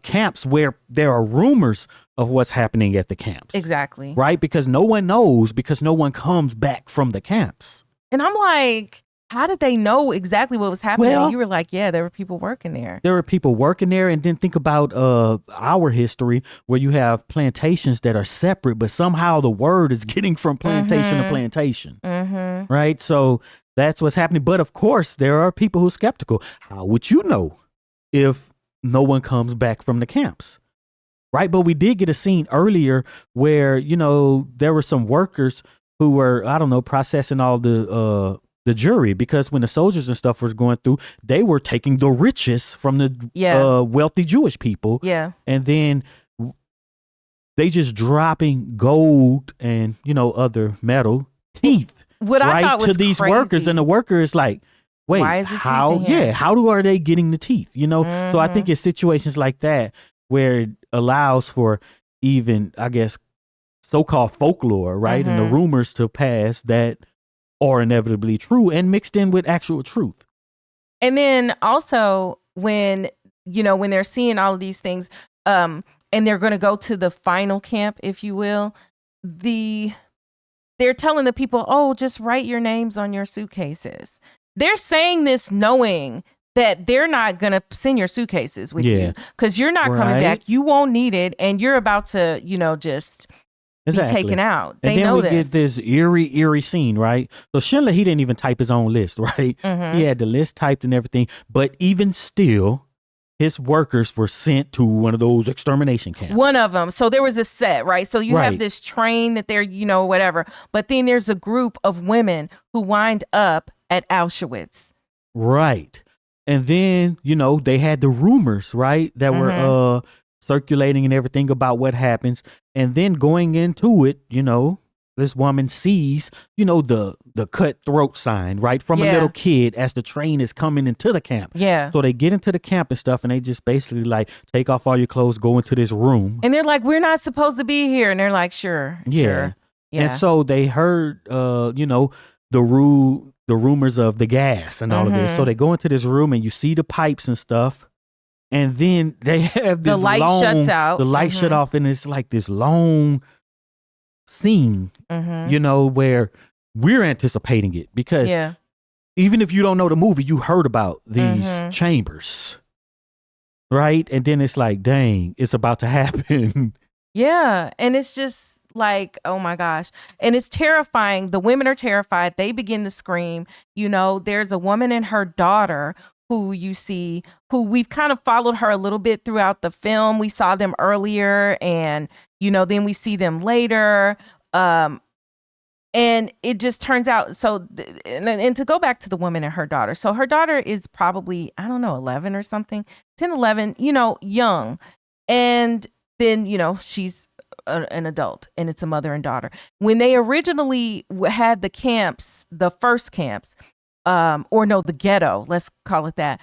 camps where there are rumors of what's happening at the camps. Exactly. Right? Because no one knows, because no one comes back from the camps. And I'm like, how did they know exactly what was happening? Well, you were like, yeah, there were people working there. There were people working there. And then think about our history where you have plantations that are separate, but somehow the word is getting from plantation to plantation. Mm-hmm. Right? So that's what's happening. But of course, there are people who are skeptical. How would you know if no one comes back from the camps? Right? But we did get a scene earlier where, there were some workers who were, I don't know, processing all the jury, because when the soldiers and stuff was going through, they were taking the richest from the wealthy Jewish people. Yeah. And then they just dropping gold and, other metal teeth I thought was to these crazy. workers. And the worker is like, wait, why is it how? teeth in here? Yeah, how are they getting the teeth? So I think it's situations like that where it allows for even, I guess, so-called folklore, right? And the rumors to pass that are inevitably true and mixed in with actual truth. And then also when they're seeing all of these things, and they're going to go to the final camp, if you will, they're telling the people, oh, just write your names on your suitcases. They're saying this knowing that they're not going to send your suitcases with you because you're not coming back. You won't need it. And you're about to, just be taken out. And then we get this eerie scene, right? So Schindler, he didn't even type his own list, right? He had the list typed and everything. But even still, his workers were sent to one of those extermination camps. One of them. So there was a set, right? So you have this train that they're, whatever. But then there's a group of women who wind up at Auschwitz. Right. And then, they had the rumors, right? That were circulating and everything about what happens. And then going into it, this woman sees, the cut throat sign, right? From a little kid as the train is coming into the camp. Yeah. So they get into the camp and stuff and they just basically like take off all your clothes, go into this room. And they're like, we're not supposed to be here. And they're like, sure. Yeah. And so they heard, the rumors of the gas and all of this. So they go into this room and you see the pipes and stuff. And then they have this the light shuts out. The light shut off and it's like this long scene, where we're anticipating it because even if you don't know the movie, you heard about these chambers, right? And then it's like, dang, it's about to happen. Yeah. And it's just like, oh my gosh. And it's terrifying. The women are terrified. They begin to scream. There's a woman and her daughter who you see, who we've kind of followed her a little bit throughout the film. We saw them earlier and, then we see them later. And it just turns out, so, and to go back to the woman and her daughter. So her daughter is probably, I don't know, 11 or something, 10, 11, young. And then, she's an adult and it's a mother and daughter. When they originally had the camps, the first camps, the ghetto, let's call it that.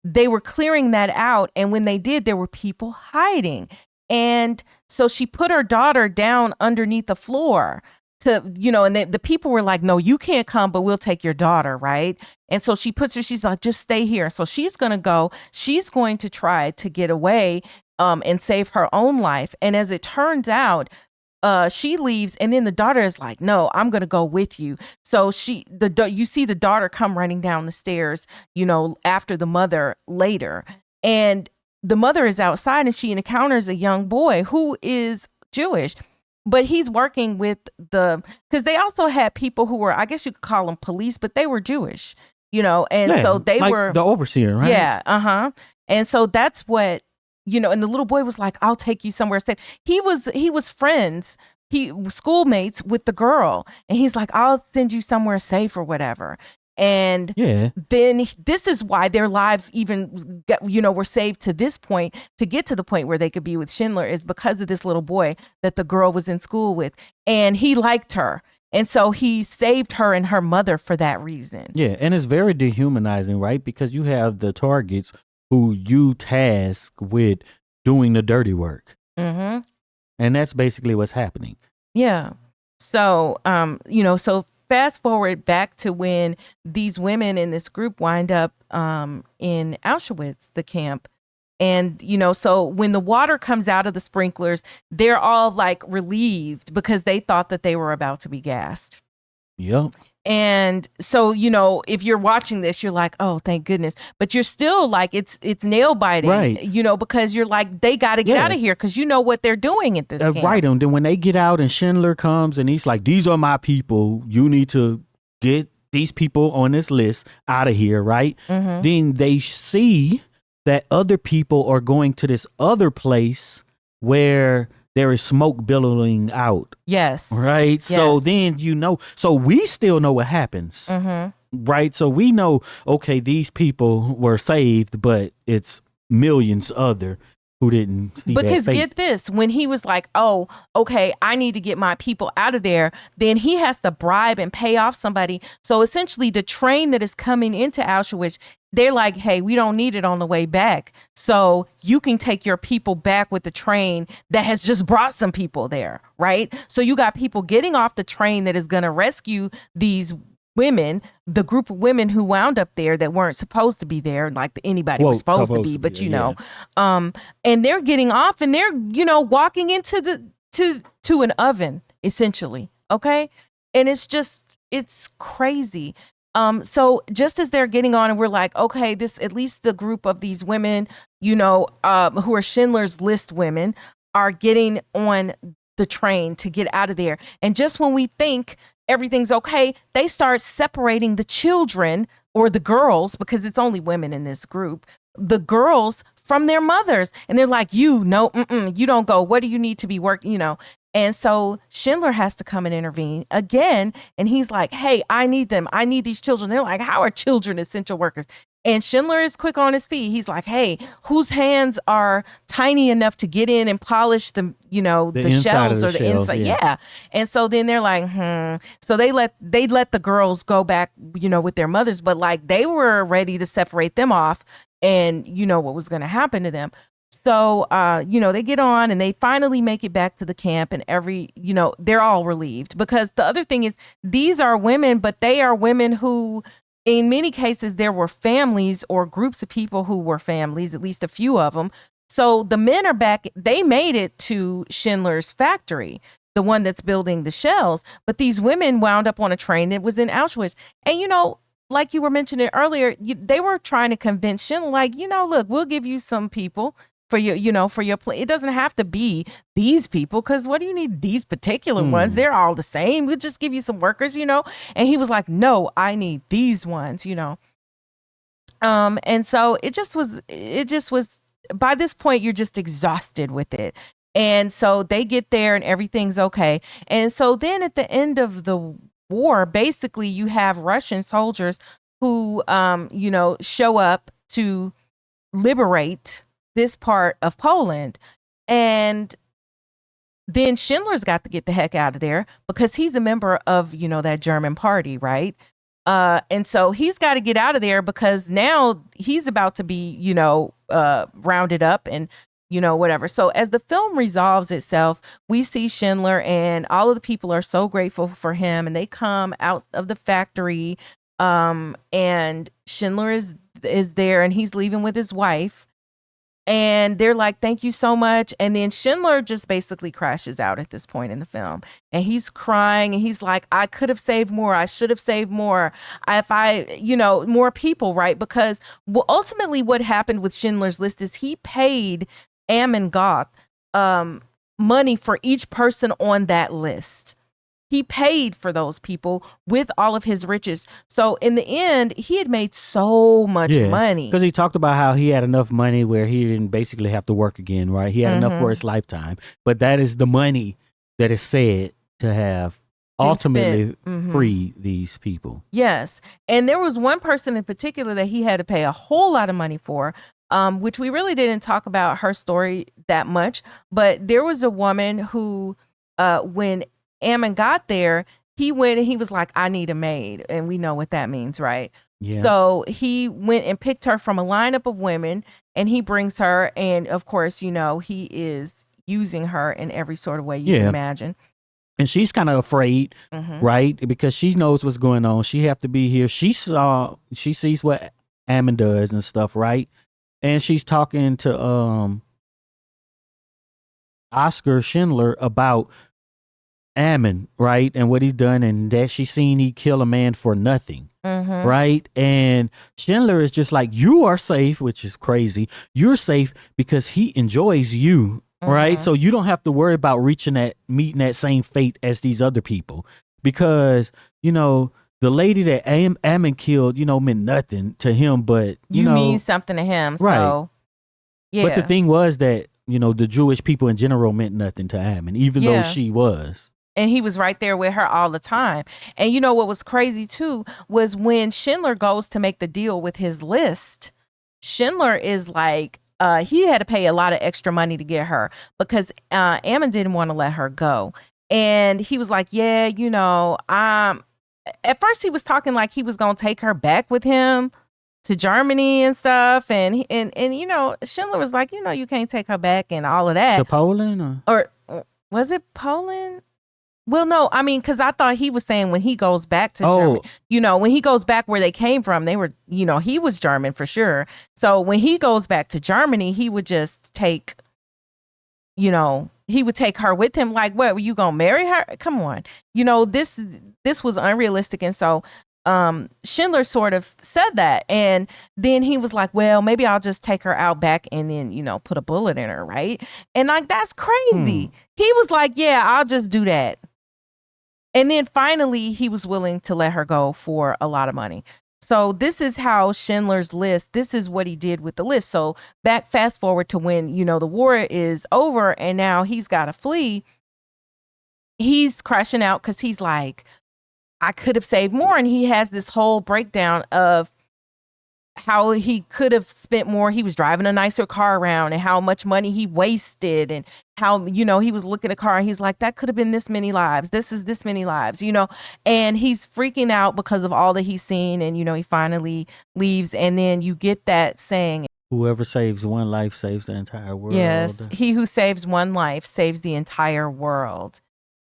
They were clearing that out. And when they did, there were people hiding. And so she put her daughter down underneath the floor to, and the people were like, no, you can't come, but we'll take your daughter. Right. And so she puts her, she's like, just stay here. So she's going to go, she's going to try to get away, and save her own life. And as it turns out, she leaves and then the daughter is like, no, I'm going to go with you. So you see the daughter come running down the stairs, after the mother later. And the mother is outside and she encounters a young boy who is Jewish, but he's working with because they also had people who were, I guess you could call them police, but they were Jewish, and so they were the overseer, right? Yeah. And so that's what, and the little boy was like, I'll take you somewhere safe. He was friends, schoolmates with the girl. And he's like, I'll send you somewhere safe or whatever. And Yeah. then this is why their lives even were saved to this point, to get to the point where they could be with Schindler, is because of this little boy that the girl was in school with, and he liked her. And so he saved her and her mother for that reason. Yeah, and it's very dehumanizing, right? Because you have the targets who you task with doing the dirty work. Mm-hmm. And that's basically what's happening. Yeah. So, so fast forward back to when these women in this group wind up in Auschwitz, the camp. And, so when the water comes out of the sprinklers, they're all like relieved because they thought that they were about to be gassed. Yep. And so, if you're watching this, you're like, oh, thank goodness. But you're still like, it's nail biting, right? Because you're like, they got to get out of here because you know what they're doing at this camp. Right. And then when they get out and Schindler comes and he's like, these are my people. You need to get these people on this list out of here, right? Mm-hmm. Then they see that other people are going to this other place where there is smoke billowing out. Yes. Right. Yes. So then, so we still know what happens. Mm-hmm. Right. So we know, okay, these people were saved, but it's millions other who didn't see because that fate. Get this, when he was like, oh, okay, I need to get my people out of there, then he has to bribe and pay off somebody. So essentially the train that is coming into Auschwitz, they're like, hey, we don't need it on the way back. So you can take your people back with the train that has just brought some people there, right? So you got people getting off the train that is going to rescue these women, the group of women who wound up there that weren't supposed to be there, like anybody was supposed to be, but and they're getting off and they're, walking into to an oven, essentially. Okay. And it's crazy. So just as they're getting on and we're like, okay, at least the group of these women, who are Schindler's List women, are getting on the train to get out of there. And just when we think everything's okay, they start separating the children or the girls, because it's only women in this group, the girls from their mothers. And they're like, you don't go. What do you need to be working, And so Schindler has to come and intervene again. And he's like, hey, I need them. I need these children. They're like, how are children essential workers? And Schindler is quick on his feet. He's like, hey, whose hands are tiny enough to get in and polish the shells or the inside? Yeah. And so then they're like, So they let the girls go back, with their mothers, but like they were ready to separate them off and what was going to happen to them. So, they get on and they finally make it back to the camp and they're all relieved, because the other thing is these are women, but they are women who, in many cases, there were families or groups of people who were families, at least a few of them. So the men are back. They made it to Schindler's factory, the one that's building the shells. But these women wound up on a train that was in Auschwitz. And, like you were mentioning earlier, they were trying to convince Schindler, like, look, we'll give you some people for your, for your play. It doesn't have to be these people, because what do you need these particular ones? They're all the same. We'll just give you some workers, And he was like, no, I need these ones, And so it just was, by this point, you're just exhausted with it. And so they get there and everything's okay. And so then at the end of the war, basically you have Russian soldiers who, show up to liberate this part of Poland. And then Schindler's got to get the heck out of there because he's a member of, that German party, right? And so he's got to get out of there because now he's about to be, rounded up and, whatever. So as the film resolves itself, we see Schindler and all of the people are so grateful for him, and they come out of the factory. And Schindler is there and he's leaving with his wife. And they're like, thank you so much. And then Schindler just basically crashes out at this point in the film. And he's crying and he's like, I could have saved more. I should have saved more. More people, right? Because ultimately what happened with Schindler's List is he paid Ammon Goth money for each person on that list. He paid for those people with all of his riches. So in the end, he had made so much money. Because he talked about how he had enough money where he didn't basically have to work again, right? He had enough for his lifetime. But that is the money that is said to have ultimately spent- free these people. Yes. And there was one person in particular that he had to pay a whole lot of money for, which we really didn't talk about her story that much. But there was a woman who, when Ammon got there, he went and he was like, I need a maid. And we know what that means, right? Yeah. So he went and picked her from a lineup of women, and he brings her. And of course, you know, he is using her in every sort of way you can imagine. And she's kind of afraid, Mhm. right? Because she knows what's going on. She have to be here. She sees what Ammon does and stuff, right? And she's talking to Oscar Schindler about Ammon, right? And what he's done, and that she's seen he kill a man for nothing. Mhm. Right. And Schindler is just like, you are safe, which is crazy. You're safe because he enjoys you. Right. So you don't have to worry about meeting that same fate as these other people, because, you know, the lady that Ammon killed, you know, meant nothing to him. But you know, mean something to him. Right. So, yeah. But the thing was that, you know, the Jewish people in general meant nothing to Ammon, even though she was. And he was right there with her all the time. And you know what was crazy too was when Schindler goes to make the deal with his list, Schindler is like, he had to pay a lot of extra money to get her because Ammon didn't want to let her go. And he was like, yeah, you know, at first he was talking like he was going to take her back with him to Germany and stuff. And you know, Schindler was like, you know, you can't take her back and all of that. To Poland? Or was it Poland? Well, no, I mean, because I thought he was saying when he goes back to Germany, you know, when he goes back where they came from, they were, you know, he was German for sure. So when he goes back to Germany, he would just take, you know, he would take her with him. Like, what, were you going to marry her? Come on. You know, this was unrealistic. And so Schindler sort of said that. And then he was like, well, maybe I'll just take her out back and then, you know, put a bullet in her. Right. And like, that's crazy. He was like, yeah, I'll just do that. And then finally, he was willing to let her go for a lot of money. So this is how Schindler's List, this is what he did with the list. So fast forward to when, you know, the war is over and now he's got to flee. He's crashing out because he's like, I could have saved more. And he has this whole breakdown of how he could have spent more. He was driving a nicer car around and how much money he wasted and how, you know, he was looking at a car and he's like, that could have been this many lives. This is this many lives, you know, and he's freaking out because of all that he's seen. And, you know, he finally leaves. And then you get that saying, whoever saves one life saves the entire world. Yes. He who saves one life saves the entire world.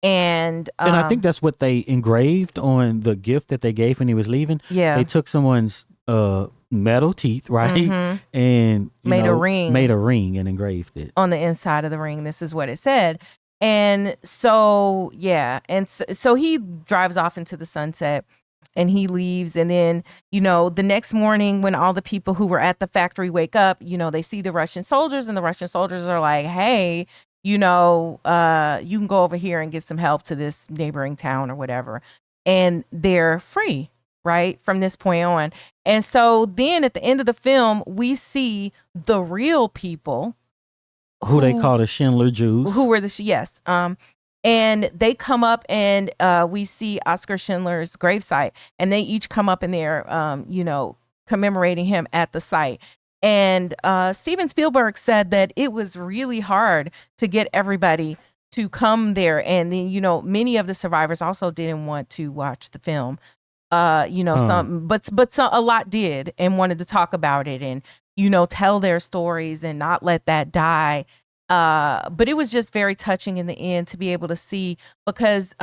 And I think that's what they engraved on the gift that they gave when he was leaving. Yeah. They took someone's metal teeth, right? And made a ring and engraved it on the inside of the ring. This is what it said. And so, yeah. And so he drives off into the sunset and he leaves. And then, you know, the next morning when all the people who were at the factory wake up, you know, they see the Russian soldiers and the Russian soldiers are like, hey, you know, you can go over here and get some help to this neighboring town or whatever. And they're free, right, from this point on. And so then at the end of the film, we see the real people who they call the Schindler Jews. Who were yes. And they come up and we see Oscar Schindler's gravesite and they each come up in there, you know, commemorating him at the site. And Steven Spielberg said that it was really hard to get everybody to come there. And then, you know, many of the survivors also didn't want to watch the film. You know, a lot did and wanted to talk about it and, you know, tell their stories and not let that die. But it was just very touching in the end to be able to see because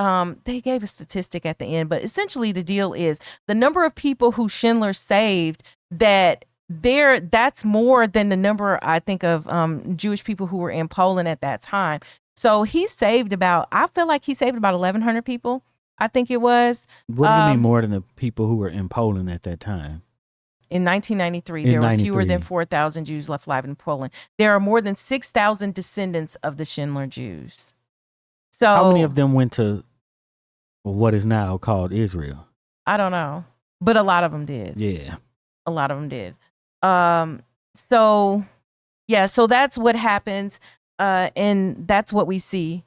they gave a statistic at the end. But essentially the deal is the number of people who Schindler saved that's more than the number, I think, of Jewish people who were in Poland at that time. So I feel like he saved about 1,100 people. I think it was. What do you mean more than the people who were in Poland at that time? In 1993, there were fewer than 4,000 Jews left alive in Poland. There are more than 6,000 descendants of the Schindler Jews. So how many of them went to what is now called Israel? I don't know, but a lot of them did. Yeah. A lot of them did. So that's what happens. And that's what we see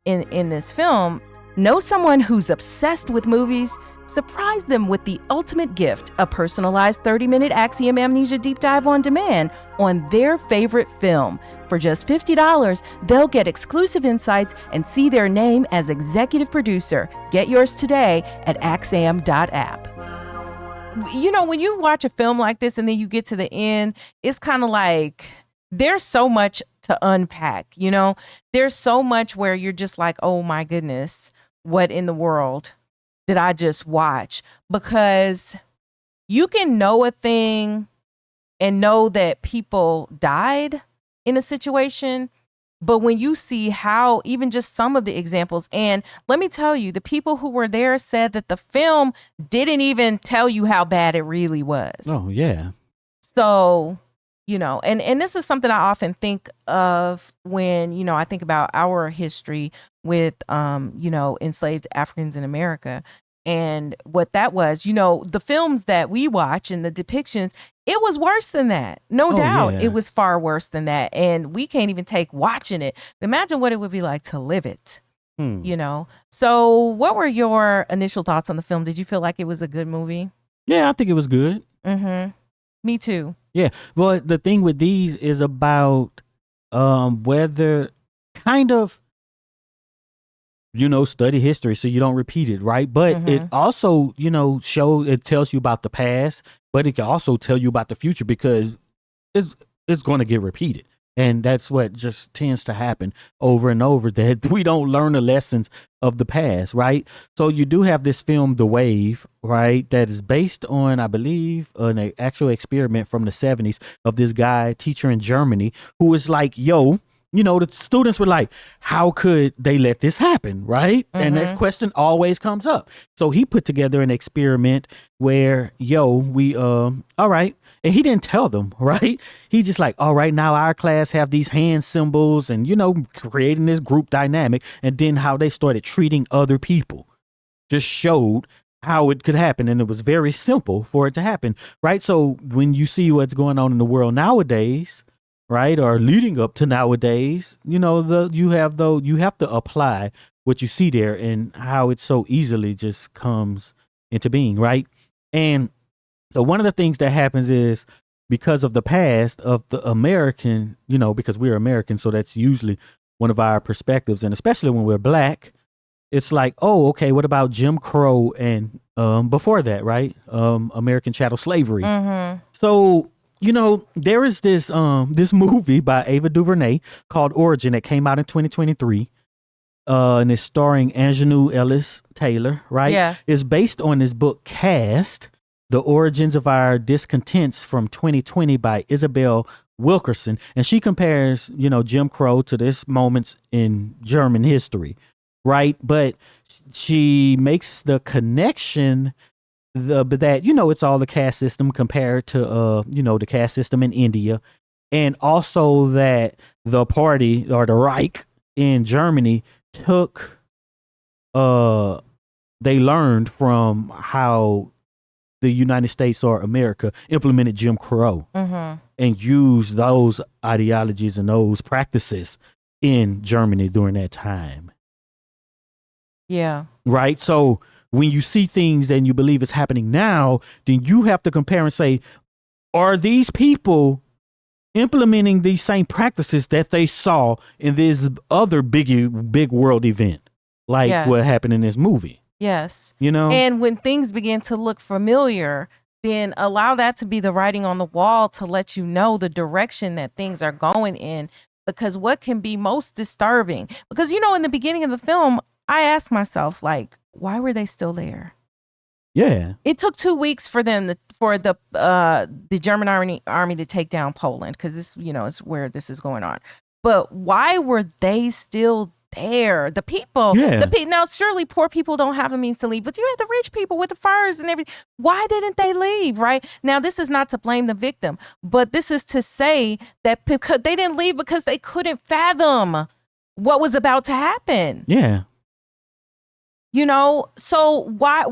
in this film. Know someone who's obsessed with movies? Surprise them with the ultimate gift, a personalized 30-minute Axiom Amnesia deep dive on demand on their favorite film. For just $50, they'll get exclusive insights and see their name as executive producer. Get yours today at axiom.app. You know, when you watch a film like this and then you get to the end, it's kind of like there's so much to unpack, you know? There's so much where you're just like, oh my goodness, what in the world did I just watch? Because you can know a thing and know that people died in a situation, but when you see how even just some of the examples, and let me tell you, the people who were there said that the film didn't even tell you how bad it really was. Oh, yeah. So, you know, and this is something I often think of when, you know, I think about our history with, you know, enslaved Africans in America and what that was. You know, the films that we watch and the depictions, it was worse than that. No doubt. Yeah. It was far worse than that. And we can't even take watching it. Imagine what it would be like to live it, you know? So what were your initial thoughts on the film? Did you feel like it was a good movie? Yeah, I think it was good. Mm-hmm. Me too. Yeah. Well, the thing with these is about whether kind of, you know, study history so you don't repeat it, right? But it also, you know, it tells you about the past, but it can also tell you about the future because it's going to get repeated. And that's what just tends to happen over and over, that we don't learn the lessons of the past, right? So you do have this film, The Wave, right, that is based on, I believe, an actual experiment from the 70s of this guy, teacher in Germany, who was like, yo, you know, the students were like, how could they let this happen, right? And that question always comes up. So he put together an experiment where, we, all right. And he didn't tell them, right? He just like, all right, now our class have these hand symbols and, you know, creating this group dynamic. And then how they started treating other people just showed how it could happen. And it was very simple for it to happen, right? So when you see what's going on in the world nowadays, right, or leading up to nowadays, you know, you have to apply what you see there and how it so easily just comes into being, right? And so one of the things that happens is because of the past of the American, you know, because we're American, so that's usually one of our perspectives, and especially when we're Black, it's like, oh, okay, what about Jim Crow and before that, right? American chattel slavery. So, you know, there is this movie by Ava DuVernay called Origin that came out in 2023. And it's starring Anjanou Ellis Taylor, right? Yeah. It's based on this book, Caste, The Origins of Our Discontents from 2020 by Isabel Wilkerson. And she compares, you know, Jim Crow to this moments in German history, right? But she makes the connection that, you know, it's all the caste system compared to, you know, the caste system in India. And also that the party or the Reich in Germany took, they learned from how the United States or America implemented Jim Crow and used those ideologies and those practices in Germany during that time. Yeah. Right. So when you see things and you believe it's happening now, then you have to compare and say, are these people implementing these same practices that they saw in this other big world event, like what happened in this movie? Yes. You know? And when things begin to look familiar, then allow that to be the writing on the wall to let you know the direction that things are going in. Because what can be most disturbing, because, you know, in the beginning of the film, I asked myself, like, why were they still there? Yeah. It took 2 weeks for them for the German army to take down Poland, because this, you know, is where this is going on. But why were they still there? The people, now surely poor people don't have a means to leave, but you had the rich people with the furs and everything. Why didn't they leave? Right now, this is not to blame the victim, but this is to say that because they didn't leave because they couldn't fathom what was about to happen. Yeah. You know, so why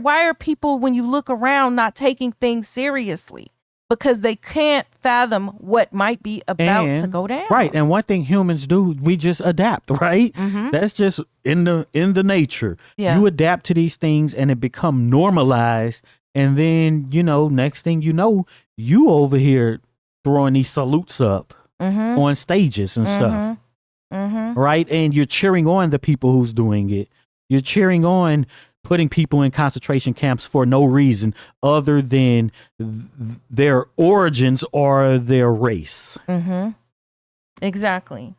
are people, when you look around, not taking things seriously? because they can't fathom what might be about to go down. Right. And one thing humans do, we just adapt, right? That's just in the nature. Yeah. You adapt to these things and it become normalized. And then, next thing you know, you over here throwing these salutes up on stages and stuff. Right. And you're cheering on the people who's doing it. You're cheering on putting people in concentration camps for no reason other than their origins or their race. Exactly.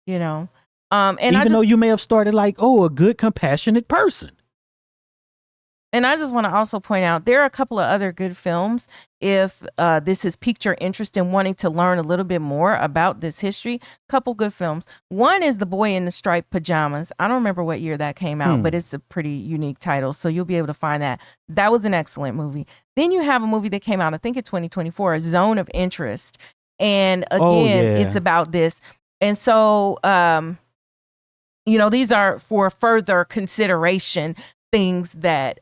And even though you may have started like, a good, compassionate person. And I just want to also point out, there are a couple of other good films. If this has piqued your interest in wanting to learn a little bit more about this history, couple good films. One is The Boy in the Striped Pajamas. I don't remember what year that came out, but it's a pretty unique title. So you'll be able to find that. That was an excellent movie. Then you have a movie that came out, I think in 2024, Zone of Interest. And again, it's about this. And so, these are for further consideration, things that,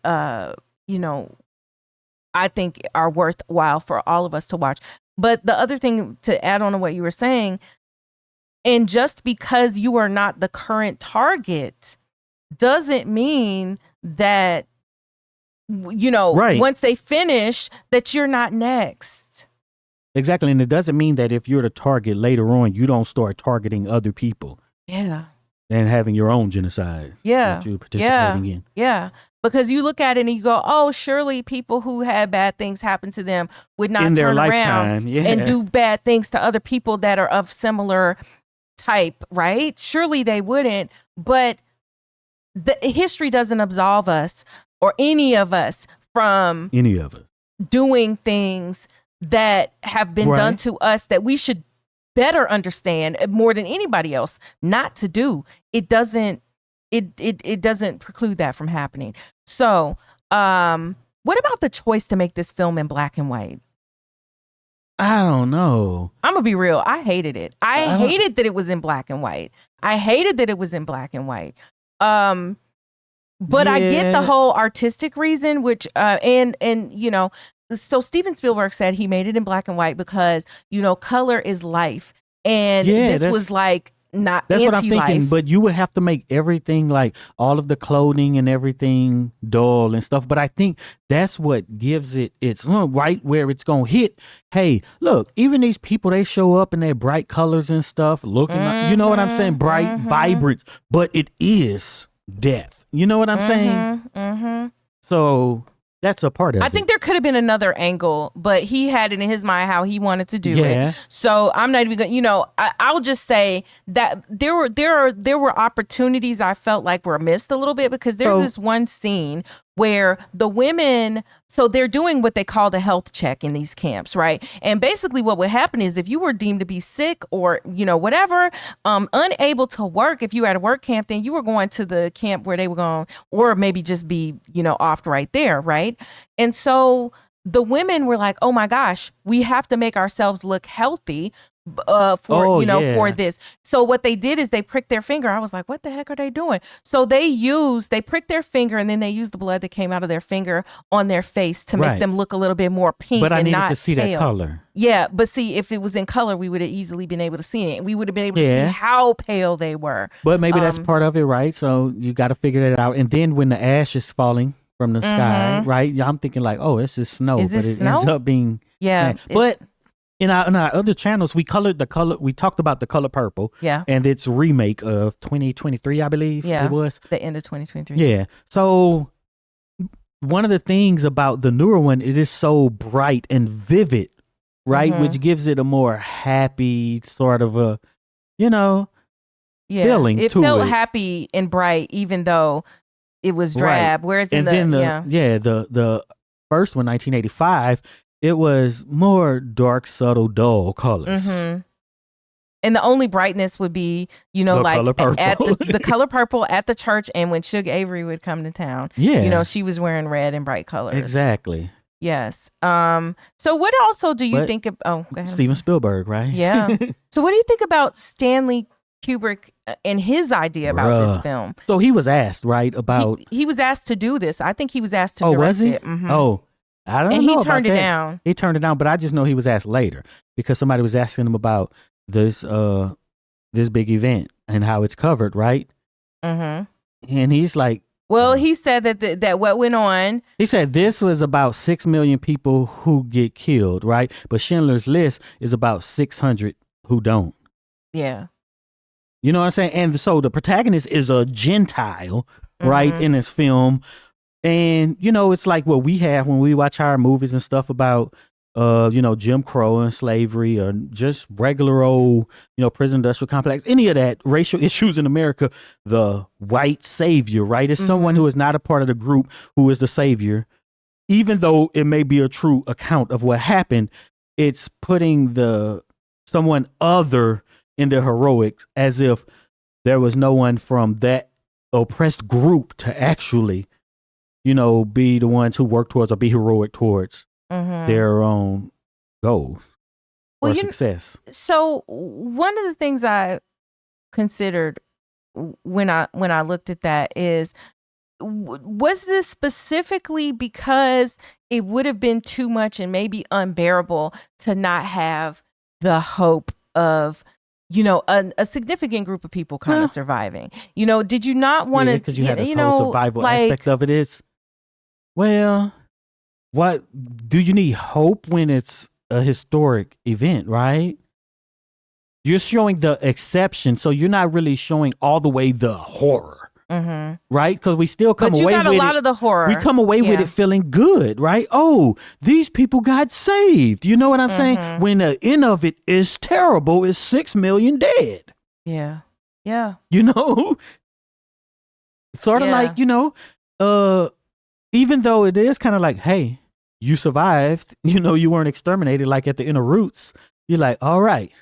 I think are worthwhile for all of us to watch. But the other thing to add on to what you were saying, and just because you are not the current target doesn't mean that, once they finish, that you're not next. Exactly. And it doesn't mean that if you're the target later on, you don't start targeting other people. Yeah. And having your own genocide that you're participating in. Yeah. Because you look at it and you go, oh, surely people who had bad things happen to them would not turn around and do bad things to other people that are of similar type, right? Surely they wouldn't. But the history doesn't absolve us or any of us from doing things that have been done to us that we should better understand more than anybody else not to do. It doesn't preclude that from happening. So what about the choice to make this film in black and white? I don't know. I'm gonna be real. I hated it. I hated that it was in black and white. But I get the whole artistic reason, which so Steven Spielberg said he made it in black and white because, color is life. And this was like not that's what I'm anti-life. thinking, but you would have to make everything like all of the clothing and everything dull and stuff. But I think that's what gives it its right where it's going to hit. Hey, look, even these people, they show up in their bright colors and stuff looking, you know what I'm saying? Bright, vibrant, but it is death. You know what I'm saying? So that's a part of it. I think there could have been another angle, but he had it in his mind how he wanted to do it. So I'm not even going to, I'll just say that there were opportunities I felt like were missed a little bit, because there's this one scene where the women, so they're doing what they call the health check in these camps, right? And basically what would happen is if you were deemed to be sick or, whatever, unable to work, if you were at a work camp, then you were going to the camp where they were going, or maybe just be, off right there, right? And so the women were like, oh my gosh, we have to make ourselves look healthy for this. So what they did is they pricked their finger. I was like, what the heck are they doing? So they pricked their finger, and then they used the blood that came out of their finger on their face to make them look a little bit more pink. But I needed not to see pale. that color. Yeah, but see, if it was in color, we would have easily been able to see it. We would have been able to see how pale they were. But maybe that's part of it, right? So you got to figure that out. And then when the ash is falling from the sky, right? I'm thinking like, oh, it's just snow. Is this but it snow? ends up being but in our other channels, we colored the color. We talked about The Color Purple. Yeah. And its remake of 2023, I believe it was. The end of 2023. Yeah. So one of the things about the newer one, it is so bright and vivid, right? Which gives it a more happy sort of a, feeling to it. It felt happy and bright, even though it was drab. Right. Whereas the first one, 1985, it was more dark, subtle, dull colors. And the only brightness would be, like color purple. at the color purple at the church, and when Suge Avery would come to town. Yeah. She was wearing red and bright colors. Exactly. Yes. So what also do you think of? Oh, go ahead. Steven Spielberg, right? Yeah. So what do you think about Stanley Kubrick and his idea about this film? So he was asked, right, about... He was asked to do this. I think he was asked to direct it. Oh, I don't And know he about turned it that. down. He turned it down, but I just know he was asked later because somebody was asking him about this this big event and how it's covered, right? Mm-hmm. And he's like, Well, he said that what went on. he said this was about 6 million people who get killed, right? But Schindler's List is about 600 who don't. Yeah. You know what I'm saying? And so the protagonist is a Gentile, right, in this film. And, you know, it's like what we have when we watch our movies and stuff about, you know, Jim Crow and slavery or just regular old, you know, prison industrial complex, any of that racial issues in America. The white savior, right, is someone who is not a part of the group who is the savior. Even though it may be a true account of what happened, it's putting someone other in the heroics as if there was no one from that oppressed group to actually, you know, be the ones who work towards or be heroic towards their own goals or success. So one of the things I considered when I looked at that is, was this specifically because it would have been too much and maybe unbearable to not have the hope of, you know, a significant group of people kind of surviving? You know, did you not want to? Because you had this whole survival aspect of it. Is, well, what do you need hope when it's a historic event, right? You're showing the exception, so you're not really showing all the way the horror. Right? Because we still come away with it. But you got a lot of the horror. We come away with it feeling good, right? Oh, these people got saved. You know what I'm saying? When the end of it is terrible, it's 6 million dead. Yeah. Yeah. You know? Sort of like, you know, even though it is kind of like, hey, you survived, you know, you weren't exterminated like at the Inner Roots. You're like, all right.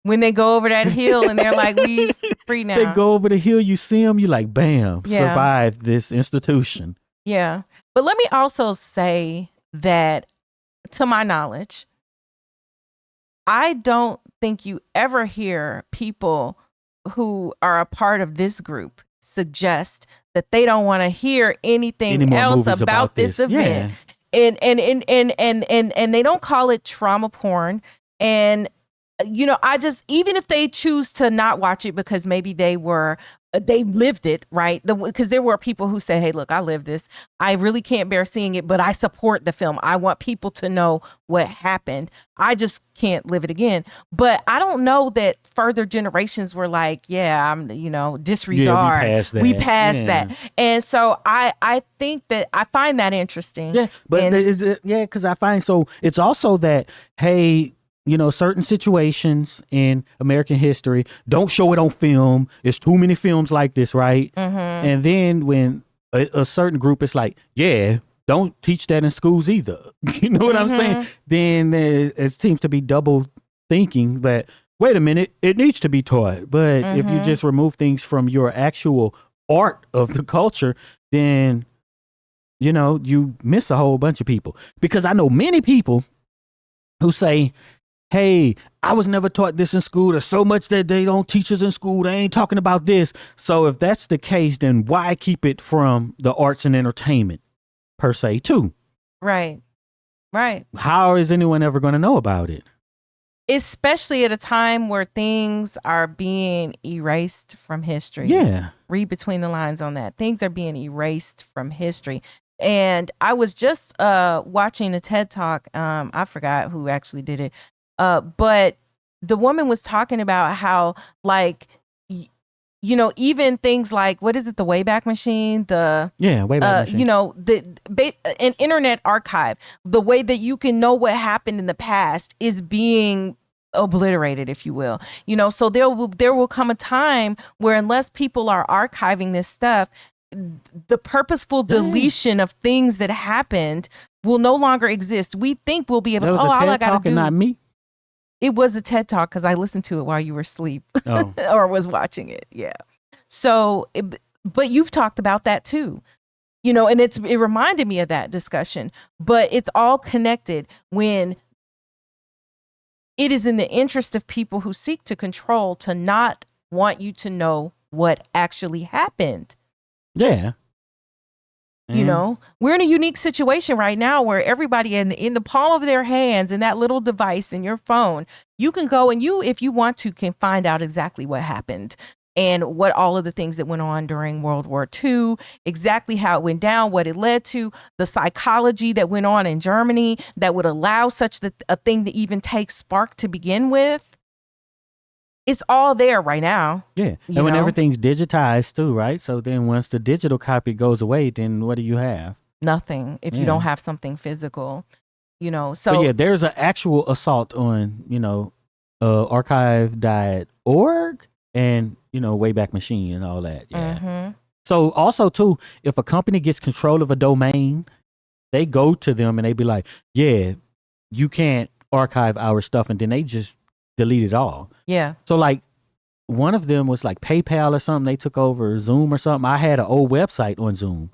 When they go over that hill and they're like, we free now. They go over the hill, you see them, you like, bam, survived this institution. Yeah. But let me also say that, to my knowledge, I don't think you ever hear people who are a part of this group suggest that they don't want to hear anything else about this event. Yeah. And they don't call it trauma porn. And you know, even if they choose to not watch it because maybe they lived it, right? Because there were people who say, hey, look, I lived this. I really can't bear seeing it, but I support the film. I want people to know what happened. I just can't live it again. But I don't know that further generations were like, I'm, you know, disregard. Yeah, we passed that. And so I think that I find that interesting. Yeah, but because I find so it's also that, hey, you know, certain situations in American history, don't show it on film. It's too many films like this, right? And then when a certain group is like, don't teach that in schools either. You know what I'm saying? Then it seems to be double thinking that, wait a minute, it needs to be taught. But if you just remove things from your actual art of the culture, then, you know, you miss a whole bunch of people. Because I know many people who say, hey, I was never taught this in school. There's so much that they don't teach us in school. They ain't talking about this. So if that's the case, then why keep it from the arts and entertainment per se too? Right. Right. How is anyone ever going to know about it? Especially at a time where things are being erased from history. Yeah. Read between the lines on that. Things are being erased from history. And I was just watching a TED Talk. I forgot who actually did it. But the woman was talking about how, like, you know, even things like, what is it, the Wayback Machine, Wayback Machine. You know, an internet archive, the way that you can know what happened in the past is being obliterated, if you will. You know, so there will come a time where, unless people are archiving this stuff, the purposeful deletion of things that happened will no longer exist. We think we'll be able to, all I gotta do. Not me. It was a TED Talk because I listened to it while you were asleep or was watching it. Yeah. So, but you've talked about that too, you know, and it reminded me of that discussion, but it's all connected when it is in the interest of people who seek to control to not want you to know what actually happened. Yeah. You know, we're in a unique situation right now where everybody in the palm of their hands, in that little device in your phone, you can go and you, if you want to, can find out exactly what happened and what all of the things that went on during World War II, exactly how it went down, what it led to, the psychology that went on in Germany that would allow such a thing to even take spark to begin with. It's all there right now. Yeah. And when everything's digitized too, right? So then once the digital copy goes away, then what do you have? Nothing if you don't have something physical, So but there's an actual assault on, archive.org and, Wayback Machine and all that. Yeah. Mm-hmm. So also too, if a company gets control of a domain, they go to them and they be like, yeah, you can't archive our stuff. And then they just delete it all. Yeah. So like one of them was like PayPal or something. They took over Zoom or something. I had an old website on Zoom,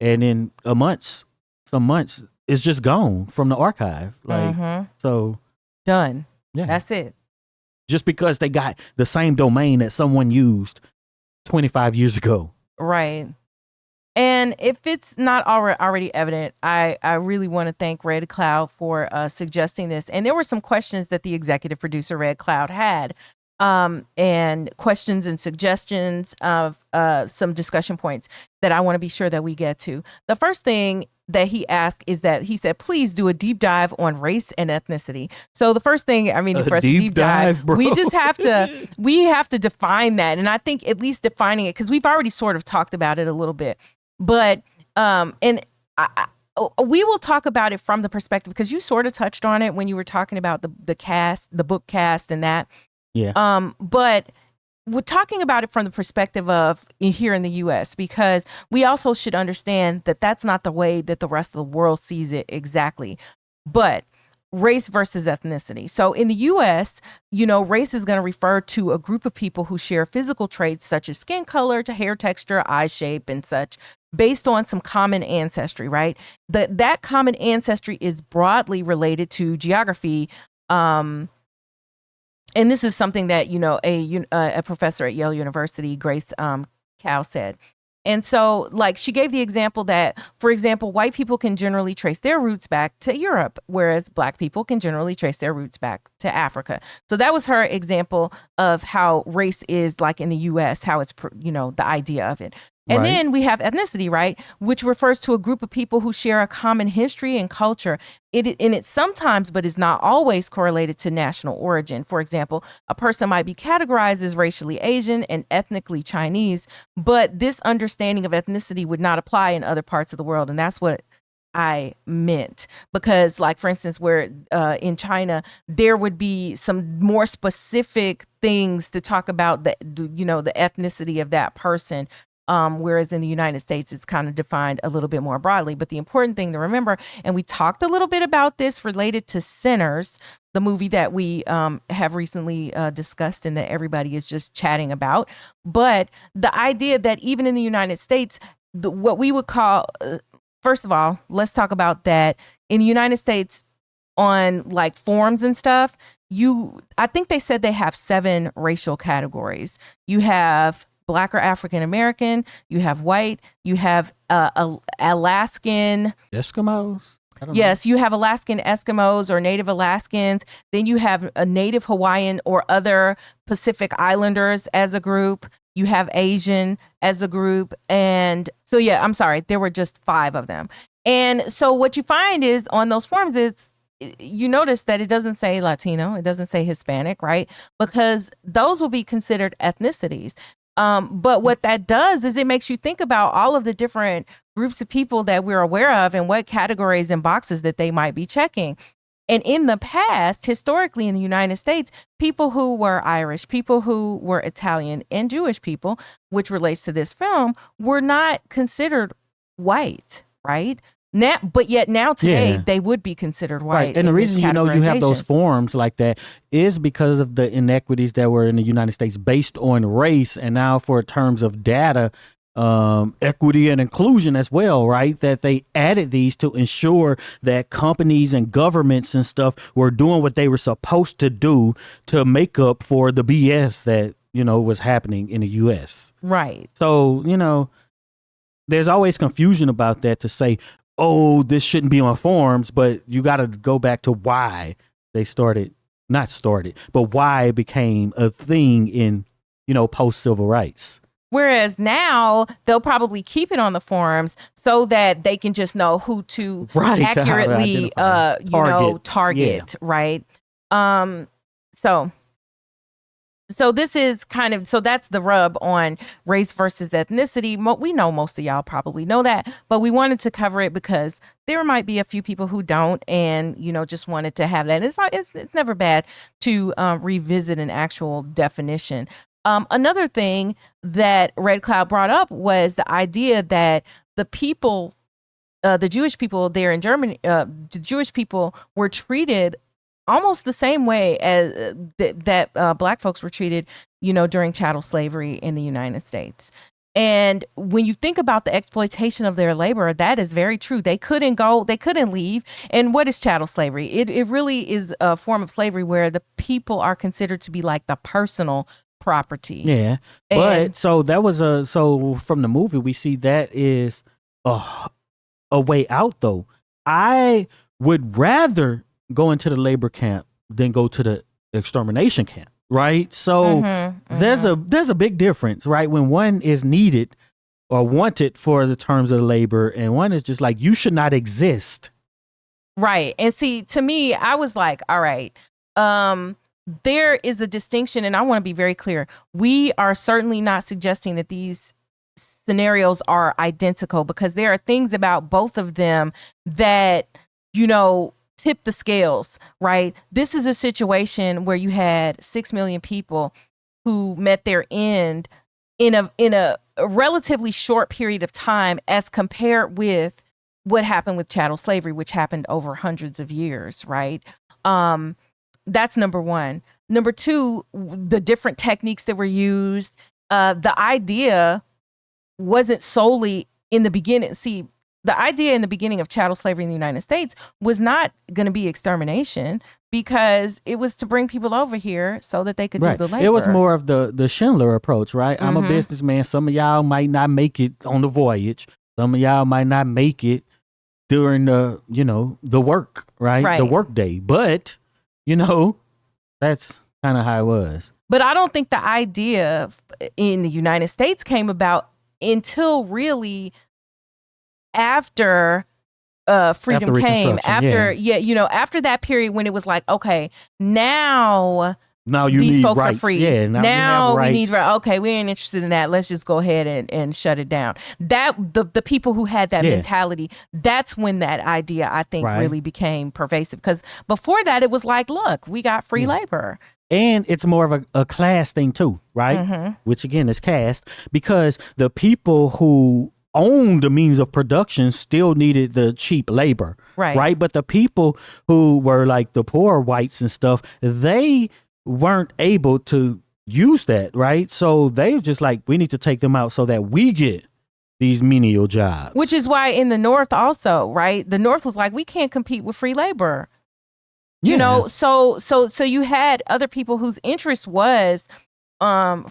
and in some months, it's just gone from the archive. Like, so done. Yeah, that's it. Just because they got the same domain that someone used 25 years ago. Right. And if it's not already evident, I really want to thank Red Cloud for suggesting this. And there were some questions that the executive producer, Red Cloud, had, and questions and suggestions of some discussion points that I want to be sure that we get to. The first thing that he asked is that he said, please do a deep dive on race and ethnicity. So the first thing, for us to deep dive, bro. we just have to define that. And I think at least defining it, because we've already sort of talked about it a little bit. But we will talk about it from the perspective, because you sort of touched on it when you were talking about the cast, the book cast, and that. Yeah. But we're talking about it from the perspective of here in the U.S., because we also should understand that that's not the way that the rest of the world sees it exactly. But race versus ethnicity. So in the U.S., race is going to refer to a group of people who share physical traits such as skin color to hair texture, eye shape, and such, based on some common ancestry, right? That common ancestry is broadly related to geography. And this is something that, a professor at Yale University, Grace Cow, said. And so, like, she gave the example that, for example, white people can generally trace their roots back to Europe, whereas Black people can generally trace their roots back to Africa. So that was her example of how race is like in the U.S., how it's, the idea of it. And then we have ethnicity, right, which refers to a group of people who share a common history and culture. It's sometimes, but is not always, correlated to national origin. For example, a person might be categorized as racially Asian and ethnically Chinese, but this understanding of ethnicity would not apply in other parts of the world. And that's what I meant, because, like, for instance, where in China, there would be some more specific things to talk about the ethnicity of that person. Whereas in the United States, it's kind of defined a little bit more broadly. But the important thing to remember, and we talked a little bit about this related to Sinners, the movie that we have recently discussed and that everybody is just chatting about. But the idea that even in the United States, what we would call, first of all, let's talk about that. In the United States, on like forms and stuff, I think they said they have 7 racial categories. You have Black or African American, you have white, you have Alaskan Eskimos. Yes, you have Alaskan Eskimos or Native Alaskans. Then you have a Native Hawaiian or other Pacific Islanders as a group. You have Asian as a group. And so, I'm sorry, there were just 5 of them. And so what you find is on those forms, you notice that it doesn't say Latino, it doesn't say Hispanic, right? Because those will be considered ethnicities. But what that does is it makes you think about all of the different groups of people that we're aware of and what categories and boxes that they might be checking. And in the past, historically in the United States, people who were Irish, people who were Italian, and Jewish people, which relates to this film, were not considered white, right? But yet now today, they would be considered white. Right. And the reason, you have those forms like that is because of the inequities that were in the United States based on race. And now for terms of data, equity and inclusion as well, right? That they added these to ensure that companies and governments and stuff were doing what they were supposed to do to make up for the BS that, was happening in the U.S. Right. So, there's always confusion about that to say, oh, this shouldn't be on forums, but you got to go back to why they but why it became a thing in, post civil rights. Whereas now they'll probably keep it on the forums so that they can just know who to accurately, target, right? So this is so that's the rub on race versus ethnicity. We know most of y'all probably know that, but we wanted to cover it because there might be a few people who don't, and just wanted to have that. It's never bad to revisit an actual definition. Another thing that Red Cloud brought up was the idea that the people, the Jewish people there in Germany, the Jewish people were treated almost the same way as that Black folks were treated, during chattel slavery in the United States. And when you think about the exploitation of their labor, that is very true. They couldn't leave. And what is chattel slavery? It really is a form of slavery where the people are considered to be like the personal property. Yeah. But so that was so from the movie, we see that is a way out, though. I would rather go into the labor camp than go to the extermination camp, right? So there's a big difference, right? When one is needed or wanted for the terms of labor, and one is just like, you should not exist. Right. And see, to me, I was like, all right, there is a distinction, and I want to be very clear. We are certainly not suggesting that these scenarios are identical, because there are things about both of them that, tip the scales, right? This is a situation where you had 6 million people who met their end in a relatively short period of time, as compared with what happened with chattel slavery, which happened over hundreds of years, right? That's number one. Number two, the different techniques that were used. The idea wasn't solely in the beginning. See, the idea in the beginning of chattel slavery in the United States was not going to be extermination, because it was to bring people over here so that they could do the labor. It was more of the Schindler approach, right? I'm a businessman. Some of y'all might not make it on the voyage. Some of y'all might not make it during the, the work, right? The work day. But, that's kind of how it was. But I don't think the idea in the United States came about until really after freedom came. After after that period when it was like, okay, now these folks are free. Yeah, now we need okay, we ain't interested in that. Let's just go ahead and shut it down. That the people who had that mentality, that's when that idea, I think, really became pervasive. Because before that, it was like, look, we got free labor. And it's more of a class thing too, right? Which again is caste, because the people who owned the means of production still needed the cheap labor, right? But the people who were like the poor whites and stuff, they weren't able to use that, right? So they were just like, we need to take them out so that we get these menial jobs. Which is why in the North also, right? The North was like, we can't compete with free labor. So you had other people whose interest was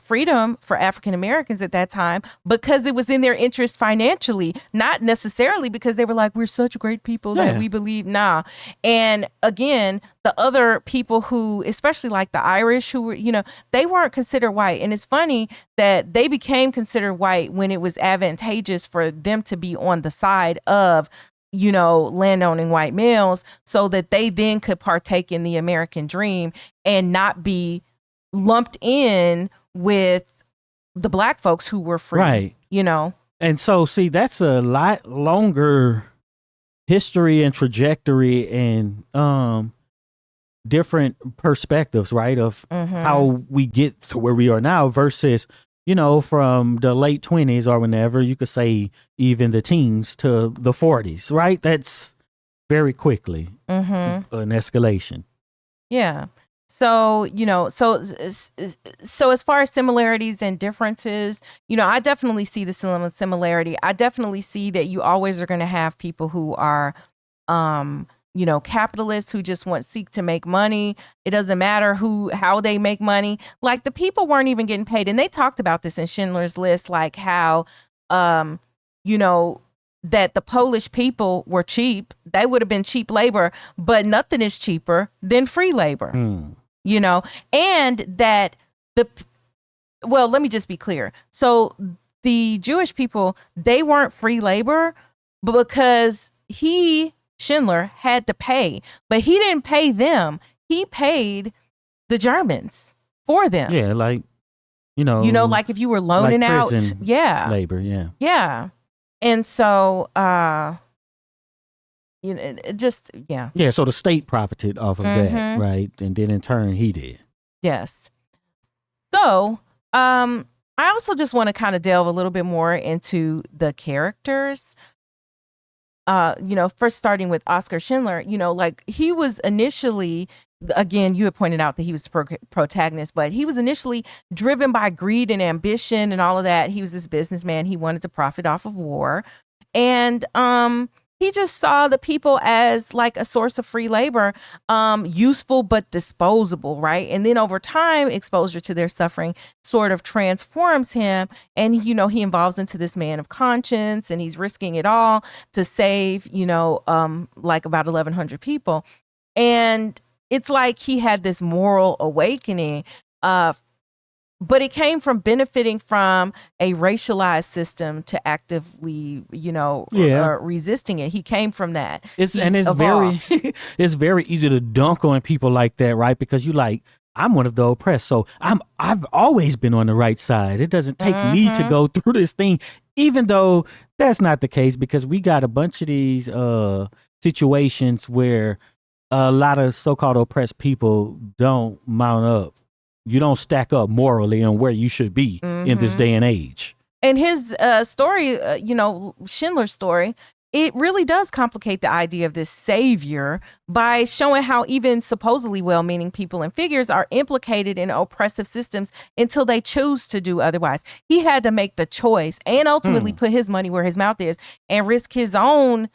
freedom for African Americans at that time, because it was in their interest financially, not necessarily because they were like, we're such great people that we believe. Nah. And again, the other people who, especially like the Irish, who were, they weren't considered white. And it's funny that they became considered white when it was advantageous for them to be on the side of landowning white males, so that they then could partake in the American dream and not be lumped in with the Black folks who were free, right? And so, see, that's a lot longer history and trajectory and different perspectives, right? Of how we get to where we are now versus, from the late 20s or whenever, you could say even the teens to the 40s, right? That's very quickly an escalation. Yeah. So, so as far as similarities and differences, I definitely see the similarity. I definitely see that you always are going to have people who are, capitalists who just seek to make money. It doesn't matter how they make money. Like, the people weren't even getting paid. And they talked about this in Schindler's List, like how, that the Polish people were cheap. They would have been cheap labor, but nothing is cheaper than free labor, and that let me just be clear. So the Jewish people, they weren't free labor, but because Schindler had to pay, but he didn't pay them. He paid the Germans for them. Yeah, like, like if you were loaning out, labor, yeah. And so, just, yeah. Yeah, so the state profited off of that, right? And then in turn, he did. Yes. So, I also just want to kind of delve a little bit more into the characters. First starting with Oskar Schindler, like he was initially, again, you had pointed out that he was the protagonist, but he was initially driven by greed and ambition and all of that. He was this businessman. He wanted to profit off of war. And he just saw the people as like a source of free labor, useful but disposable, right? And then over time, exposure to their suffering sort of transforms him. And, he evolves into this man of conscience, and he's risking it all to save, like about 1,100 people. And it's like he had this moral awakening, but it came from benefiting from a racialized system to actively, resisting it. He came from that. It's very it's very easy to dunk on people like that, right? Because I'm one of the oppressed, so I've always been on the right side. It doesn't take me to go through this thing, even though that's not the case, because we got a bunch of these situations where a lot of so-called oppressed people don't mount up. You don't stack up morally on where you should be in this day and age. And his story, Schindler's story, it really does complicate the idea of this savior by showing how even supposedly well-meaning people and figures are implicated in oppressive systems until they choose to do otherwise. He had to make the choice and ultimately put his money where his mouth is and risk his own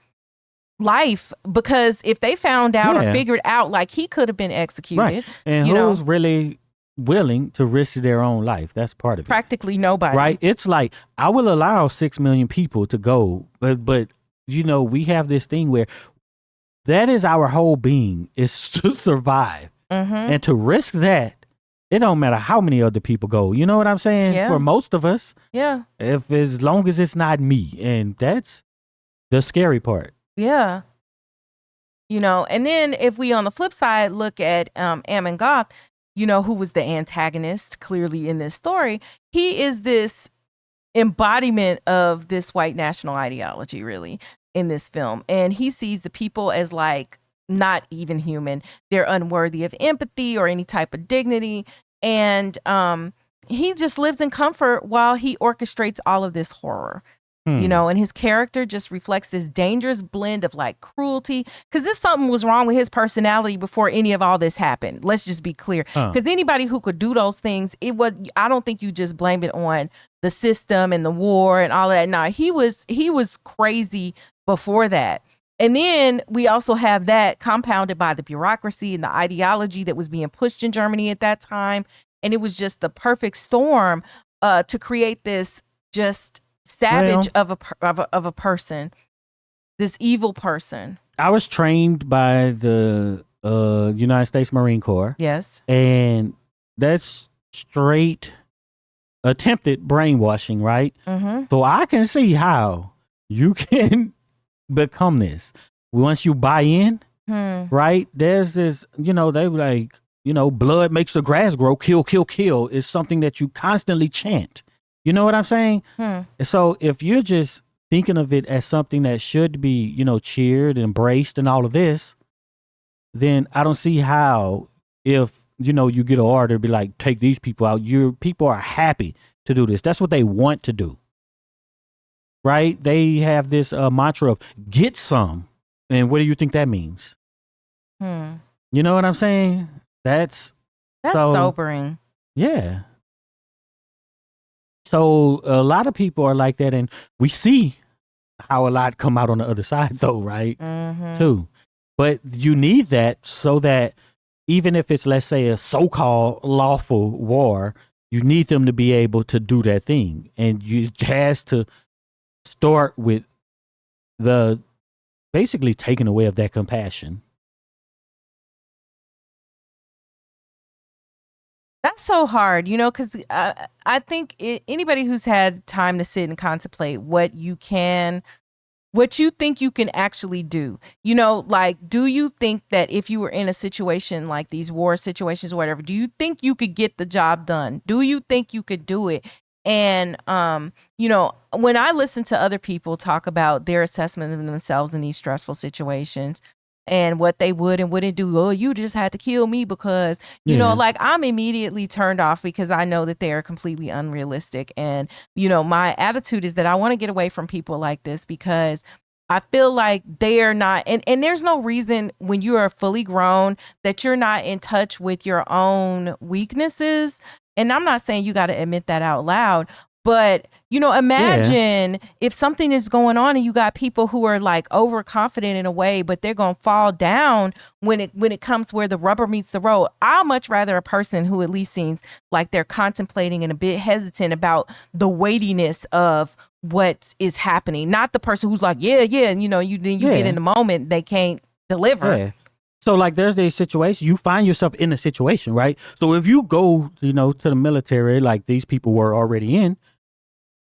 life, because if they found out or figured out, like, he could have been executed. Right. And who's really willing to risk their own life? That's part of it. Practically nobody. Right? It's like, I will allow 6 million people to go, but we have this thing where that is our whole being, is to survive. And to risk that, it don't matter how many other people go. You know what I'm saying? Yeah. For most of us. Yeah. As long as it's not me. And that's the scary part. Yeah. And then if we on the flip side look at Amon Goth, who was the antagonist clearly in this story, he is this embodiment of this white national ideology, really, in this film. And he sees the people as like not even human. They're unworthy of empathy or any type of dignity. And he just lives in comfort while he orchestrates all of this horror. And his character just reflects this dangerous blend of like cruelty, because something was wrong with his personality before any of all this happened. Let's just be clear, because anybody who could do those things, I don't think you just blame it on the system and the war and all of that. No, he was crazy before that. And then we also have that compounded by the bureaucracy and the ideology that was being pushed in Germany at that time. And it was just the perfect storm to create this just savage of a person, this evil person. I was trained by the United States Marine Corps. Yes. And that's straight attempted brainwashing, right? So I can see how you can become this. Once you buy in, right? There's this, they were like, blood makes the grass grow, kill, kill, kill is something that you constantly chant. You know what I'm saying? So if you're just thinking of it as something that should be, cheered, embraced and all of this, then I don't see how, if, you get an order, be like, take these people out. Your people are happy to do this. That's what they want to do. Right? They have this mantra of get some. And what do you think that means? You know what I'm saying? That's sobering. Yeah. So a lot of people are like that, and we see how a lot come out on the other side, though, right? Too. But you need that so that even if it's, let's say, a so-called lawful war, you need them to be able to do that thing, and it has to start with the basically taking away of that compassion. That's so hard, because I think anybody who's had time to sit and contemplate what you think you can actually do, like, do you think that if you were in a situation like these war situations or whatever, do you think you could get the job done? Do you think you could do it? And, when I listen to other people talk about their assessment of themselves in these stressful situations, and what they would and wouldn't do. Oh, you just had to kill me because, like, I'm immediately turned off because I know that they are completely unrealistic. And, my attitude is that I want to get away from people like this because I feel like they are not, and there's no reason when you are fully grown that you're not in touch with your own weaknesses. And I'm not saying you got to admit that out loud, but, imagine if something is going on and you got people who are like overconfident in a way, but they're going to fall down when it comes where the rubber meets the road. I'd much rather a person who at least seems like they're contemplating and a bit hesitant about the weightiness of what is happening. Not the person who's like, yeah. And, you get in the moment, they can't deliver. Yeah. So like there's these situations, you find yourself in a situation, right? So if you go, to the military, like these people were already in,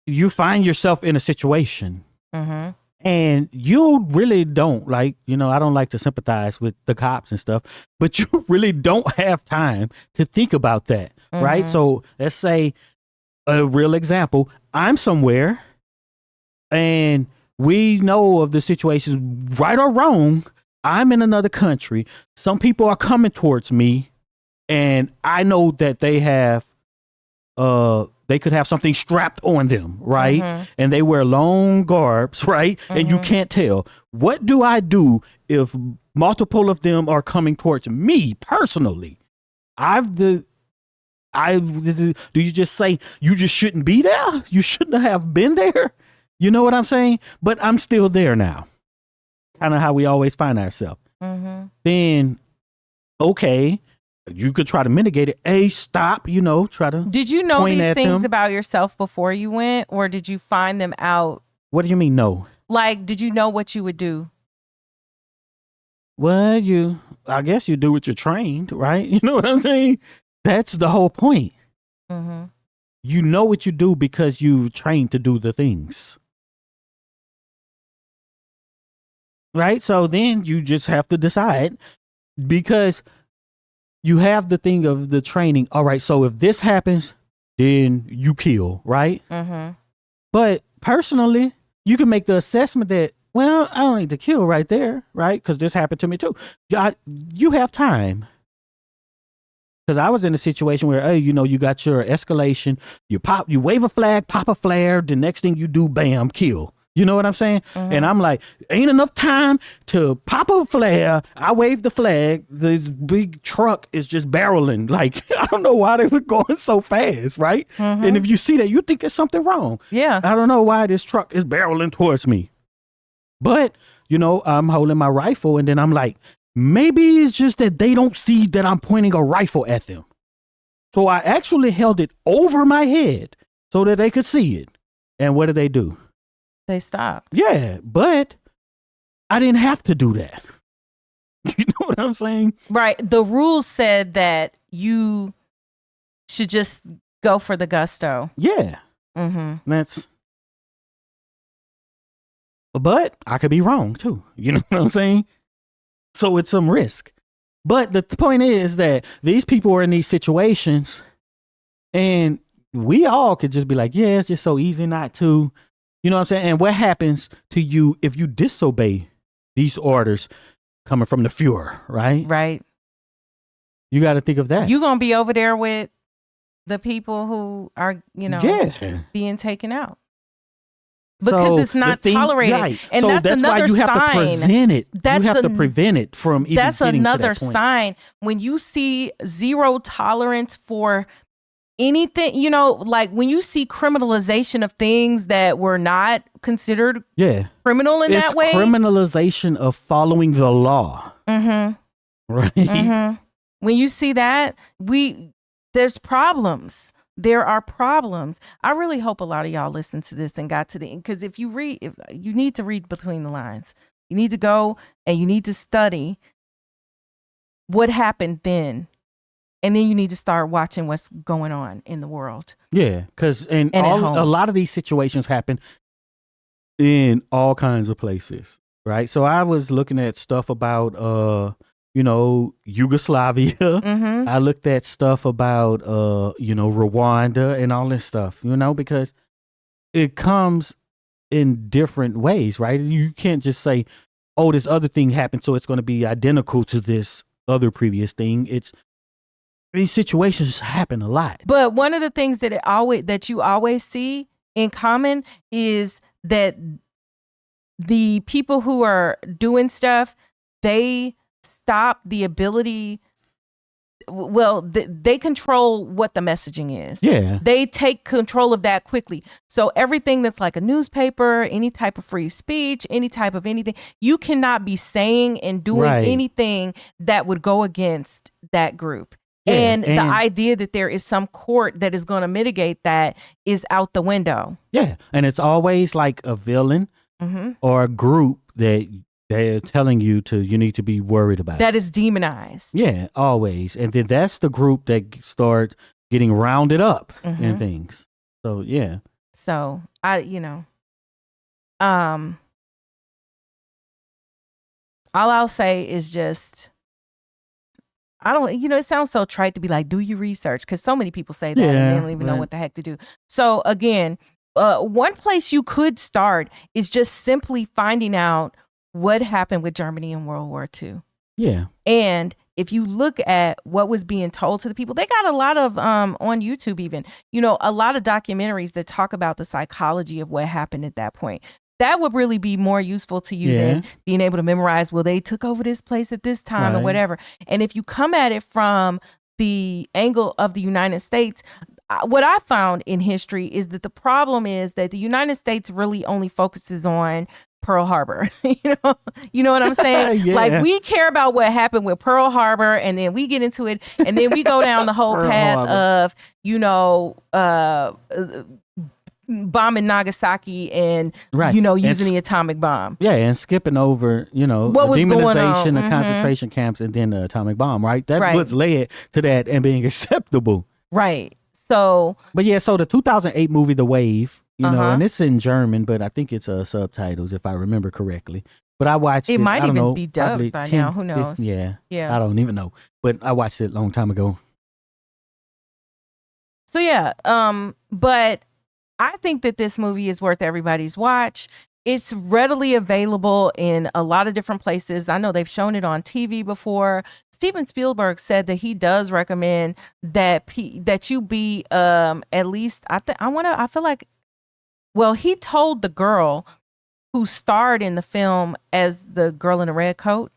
you find yourself in a situation and you really don't I don't like to sympathize with the cops and stuff, but you really don't have time to think about that, right? So let's say a real example, I'm somewhere and we know of the situations, right or wrong. I'm in another country. Some people are coming towards me and I know that they have, they could have something strapped on them, right? And they wear long garbs, right? And you can't tell. What do I do if multiple of them are coming towards me personally? Do you just say you just shouldn't be there? You shouldn't have been there. You know what I'm saying? But I'm still there now. Kind of how we always find ourselves. Then, okay, you could try to mitigate it. Stop, try to. Did you know point these at things them. about yourself before you went, or did you find them out? What do you mean, no? Like, did you know what you would do? Well, I guess you do what you're trained, right? You know what I'm saying? That's the whole point. You know what you do because you trained to do the things. Right? So then you just have to decide, because you have the thing of the training. All right, so if this happens, then you kill, right? But personally, you can make the assessment that, well, I don't need to kill right there, right? Because this happened to me too. You have time. Because I was in a situation where, you got your escalation, you wave a flag, pop a flare, the next thing you do, bam, kill. You know what I'm saying? And I'm like, ain't enough time to pop a flare. I wave the flag. This big truck is just barreling. Like, I don't know why they were going so fast, right? And if you see that, you think there's something wrong. Yeah. I don't know why this truck is barreling towards me. But, I'm holding my rifle and then I'm like, maybe it's just that they don't see that I'm pointing a rifle at them. So I actually held it over my head so that they could see it. And what did they do? They stopped. Yeah, but I didn't have to do that. You know what I'm saying? Right. The rules said that you should just go for the gusto. Yeah. But I could be wrong too. You know what I'm saying? So it's some risk. But the point is that these people are in these situations and we all could just be like, yeah, it's just so easy not to. You know what I'm saying? And what happens to you if you disobey these orders coming from the Fuhrer, right? Right. You got to think of that. You're going to be over there with the people who are, being taken out. Because it's not tolerated. Right. And so that's another why you sign. have to present it. You have to prevent it from even That's getting another to that point. sign. When you see zero tolerance for anything, like when you see criminalization of things that were not considered criminal in that way. It's criminalization of following the law. Right? When you see that, there's problems. there are problems. I really hope a lot of y'all listened to this and got to the, because if you need to read between the lines. You need to go and you need to study what happened then. And then you need to start watching what's going on in the world. Yeah, because a lot of these situations happen in all kinds of places, right? So I was looking at stuff about, Yugoslavia. Mm-hmm. I looked at stuff about, Rwanda and all this stuff, because it comes in different ways, right? You can't just say, oh, this other thing happened, so it's going to be identical to this other previous thing. These situations happen a lot. But one of the things that you always see in common is that the people who are doing stuff, they stop the ability. Well, they control what the messaging is. Yeah. They take control of that quickly. So everything that's like a newspaper, any type of free speech, any type of anything, you cannot be saying and doing anything that would go against that group. Yeah, and the idea that there is some court that is going to mitigate that is out the window. Yeah. And it's always like a villain or a group that they're telling you need to be worried about. That is demonized. Yeah, always. And then that's the group that starts getting rounded up and things. So, yeah. So, all I'll say is just, it sounds so trite to be like, do your research, because so many people say that and they don't even know what the heck to do. So again, one place you could start is just simply finding out what happened with Germany in World War II. Yeah. And if you look at what was being told to the people, they got a lot of, on YouTube even, a lot of documentaries that talk about the psychology of what happened at that point. That would really be more useful to you than being able to memorize, well, they took over this place at this time or whatever. And if you come at it from the angle of the United States, what I found in history is that the problem is that the United States really only focuses on Pearl Harbor. You know what I'm saying? Like, we care about what happened with Pearl Harbor, and then we get into it, and then we go down the whole path of, bombing Nagasaki and using the atomic bomb. Yeah, and skipping over, what was demonization, the concentration camps, and then the atomic bomb, right? That was led to that and being acceptable. Right. So, but yeah, so the 2008 movie The Wave, and it's in German, but I think it's subtitles if I remember correctly. But I watched it. It might even be dubbed by now. Who knows? 15, yeah. I don't even know. But I watched it a long time ago. So yeah, but I think that this movie is worth everybody's watch. It's readily available in a lot of different places. I know they've shown it on TV before. Steven Spielberg said that he does recommend that you be at least, he told the girl who starred in the film as the girl in the red coat,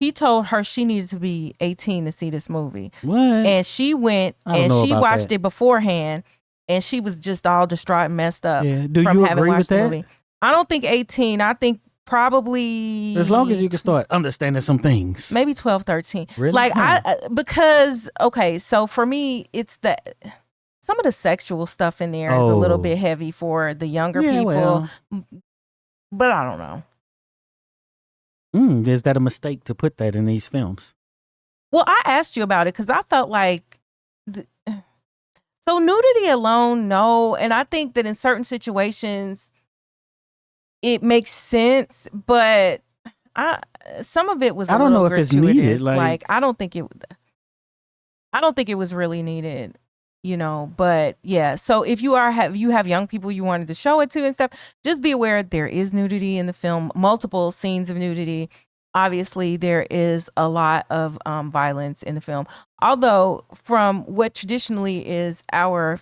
he told her she needed to be 18 to see this movie. What? And she went and she watched it beforehand, and she was just all distraught and messed up from having watched the movie. I don't think 18. I think probably, as long as you can start understanding some things, maybe 12, 13. Really? Like, so for me, it's that some of the sexual stuff in there is a little bit heavy for the younger people. But I don't know. Is that a mistake to put that in these films? Well, I asked you about it because I felt like, so nudity alone, no. And I think that in certain situations, it makes sense, but some of it was a little gratuitous. I don't know if it's needed. Like, I don't think it was really needed, but yeah. So if you have young people you wanted to show it to and stuff, just be aware there is nudity in the film, multiple scenes of nudity. Obviously, there is a lot of violence in the film. Although from what traditionally is our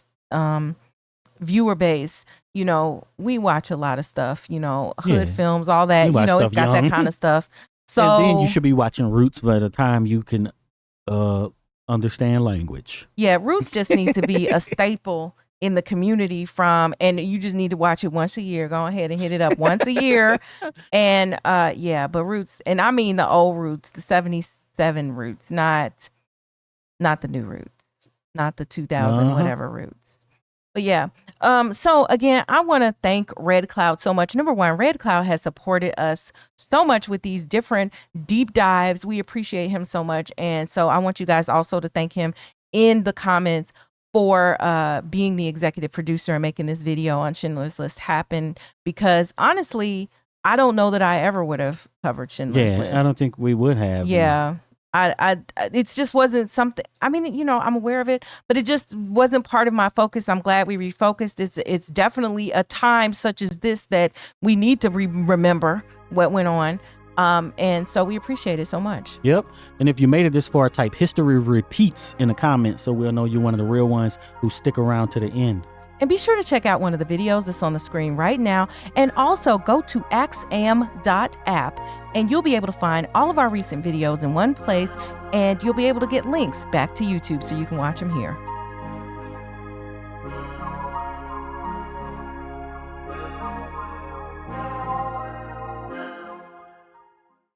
viewer base, we watch a lot understand hood films, all that, it's got that kind of stuff. So and then you should be watching Roots by the time you can understand language. Yeah, Roots just need to be a staple in the community and you just need to watch it once a year. Go ahead and hit it up once a year. And but Roots, and I mean the old Roots, the 77 Roots, not the new Roots. not the 2000 Uh-huh. whatever roots. But yeah, so again, I want to thank Red Cloud so much. Number one, Red Cloud has supported us so much with these different deep dives. We appreciate him so much. And so I want you guys also to thank him in the comments for being the executive producer and making this video on Schindler's List happen. Because honestly, I don't know that I ever would have covered Schindler's List. I don't think we would have. Yeah. It just wasn't something. I mean, you know, I'm aware of it, but it just wasn't part of my focus. I'm glad we refocused. It's definitely a time such as this that we need to remember what went on. And so we appreciate it so much. Yep. And if you made it this far, type history repeats in the comments so we'll know you're one of the real ones who stick around to the end. And be sure to check out one of the videos that's on the screen right now. And also go to axiom.app and you'll be able to find all of our recent videos in one place, and you'll be able to get links back to YouTube so you can watch them here.